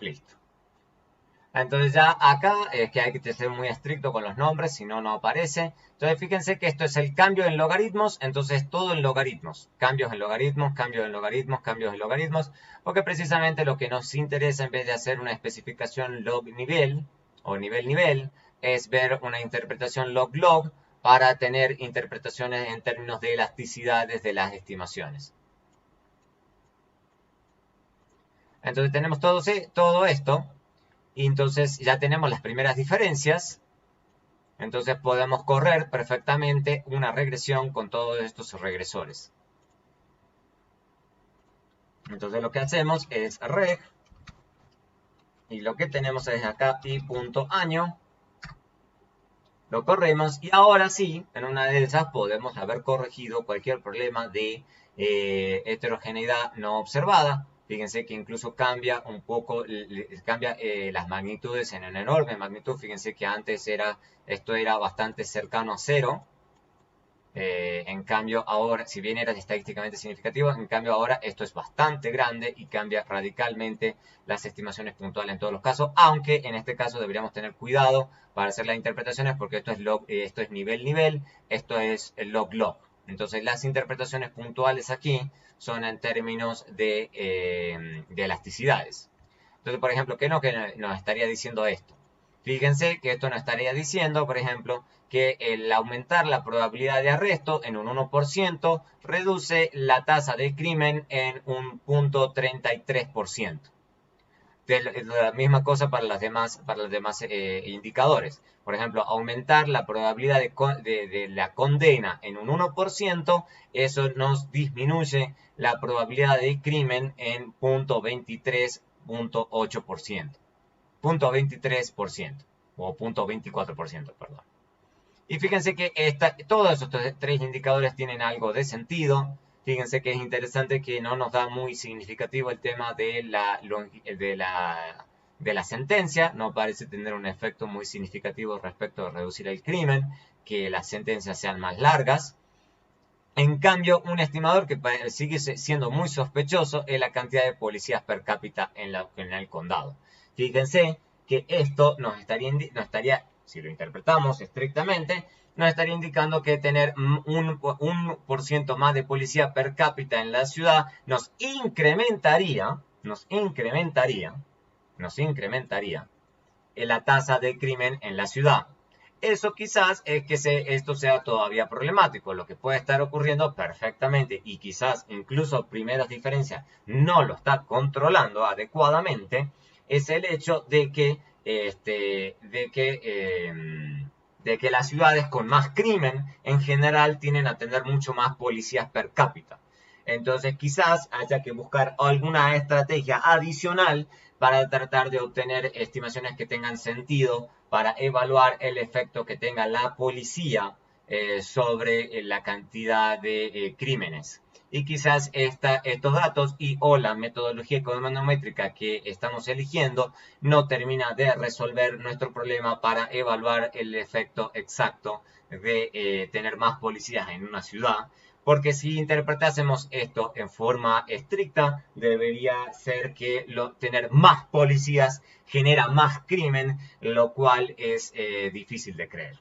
Listo. Entonces ya acá es que hay que ser muy estricto con los nombres, si no, no aparece. Entonces fíjense que esto es el cambio en logaritmos, entonces todo en logaritmos. Cambios en logaritmos, cambios en logaritmos, cambios en logaritmos. Porque precisamente lo que nos interesa en vez de hacer una especificación log-nivel o nivel-nivel, es ver una interpretación log-log para tener interpretaciones en términos de elasticidades de las estimaciones. Entonces tenemos todo esto. Y entonces ya tenemos las primeras diferencias. Entonces podemos correr perfectamente una regresión con todos estos regresores. Entonces lo que hacemos es reg. Y lo que tenemos es acá pi.año. Lo corremos y ahora sí, en una de esas podemos haber corregido cualquier problema de heterogeneidad no observada. Fíjense que incluso cambia un poco, cambia las magnitudes en una enorme magnitud. Fíjense que antes esto era bastante cercano a 0. En cambio ahora, si bien era estadísticamente significativo, en cambio ahora esto es bastante grande y cambia radicalmente las estimaciones puntuales en todos los casos. Aunque en este caso deberíamos tener cuidado para hacer las interpretaciones porque esto es nivel-nivel, esto es el log-log. Entonces las interpretaciones puntuales aquí son en términos de elasticidades. Entonces, por ejemplo, ¿qué es lo que nos estaría diciendo esto? Fíjense que esto nos estaría diciendo, por ejemplo, que el aumentar la probabilidad de arresto en un 1% reduce la tasa de crimen en un 0.33%. La misma cosa para los demás indicadores. Por ejemplo, aumentar la probabilidad de la condena en un 1%, eso nos disminuye la probabilidad de crimen en 0.23.8%. 0.23% o 0.24%, perdón. Y fíjense que todos estos tres indicadores tienen algo de sentido. Fíjense que es interesante que no nos da muy significativo el tema de la sentencia. No parece tener un efecto muy significativo respecto a reducir el crimen, que las sentencias sean más largas. En cambio, un estimador que sigue siendo muy sospechoso es la cantidad de policías per cápita en el condado. Fíjense que esto nos estaría, si lo interpretamos estrictamente, nos estaría indicando que tener un 1% más de policía per cápita en la ciudad nos incrementaría la tasa de crimen en la ciudad. Eso quizás es que esto sea todavía problemático. Lo que puede estar ocurriendo perfectamente y quizás incluso primeras diferencias no lo está controlando adecuadamente es el hecho de que las ciudades con más crimen en general tienden a tener mucho más policías per cápita. Entonces quizás haya que buscar alguna estrategia adicional para tratar de obtener estimaciones que tengan sentido para evaluar el efecto que tenga la policía sobre la cantidad de crímenes. Y quizás estos datos o la metodología econométrica que estamos eligiendo no termina de resolver nuestro problema para evaluar el efecto exacto de tener más policías en una ciudad. Porque si interpretásemos esto en forma estricta, debería ser que tener más policías genera más crimen, lo cual es difícil de creer.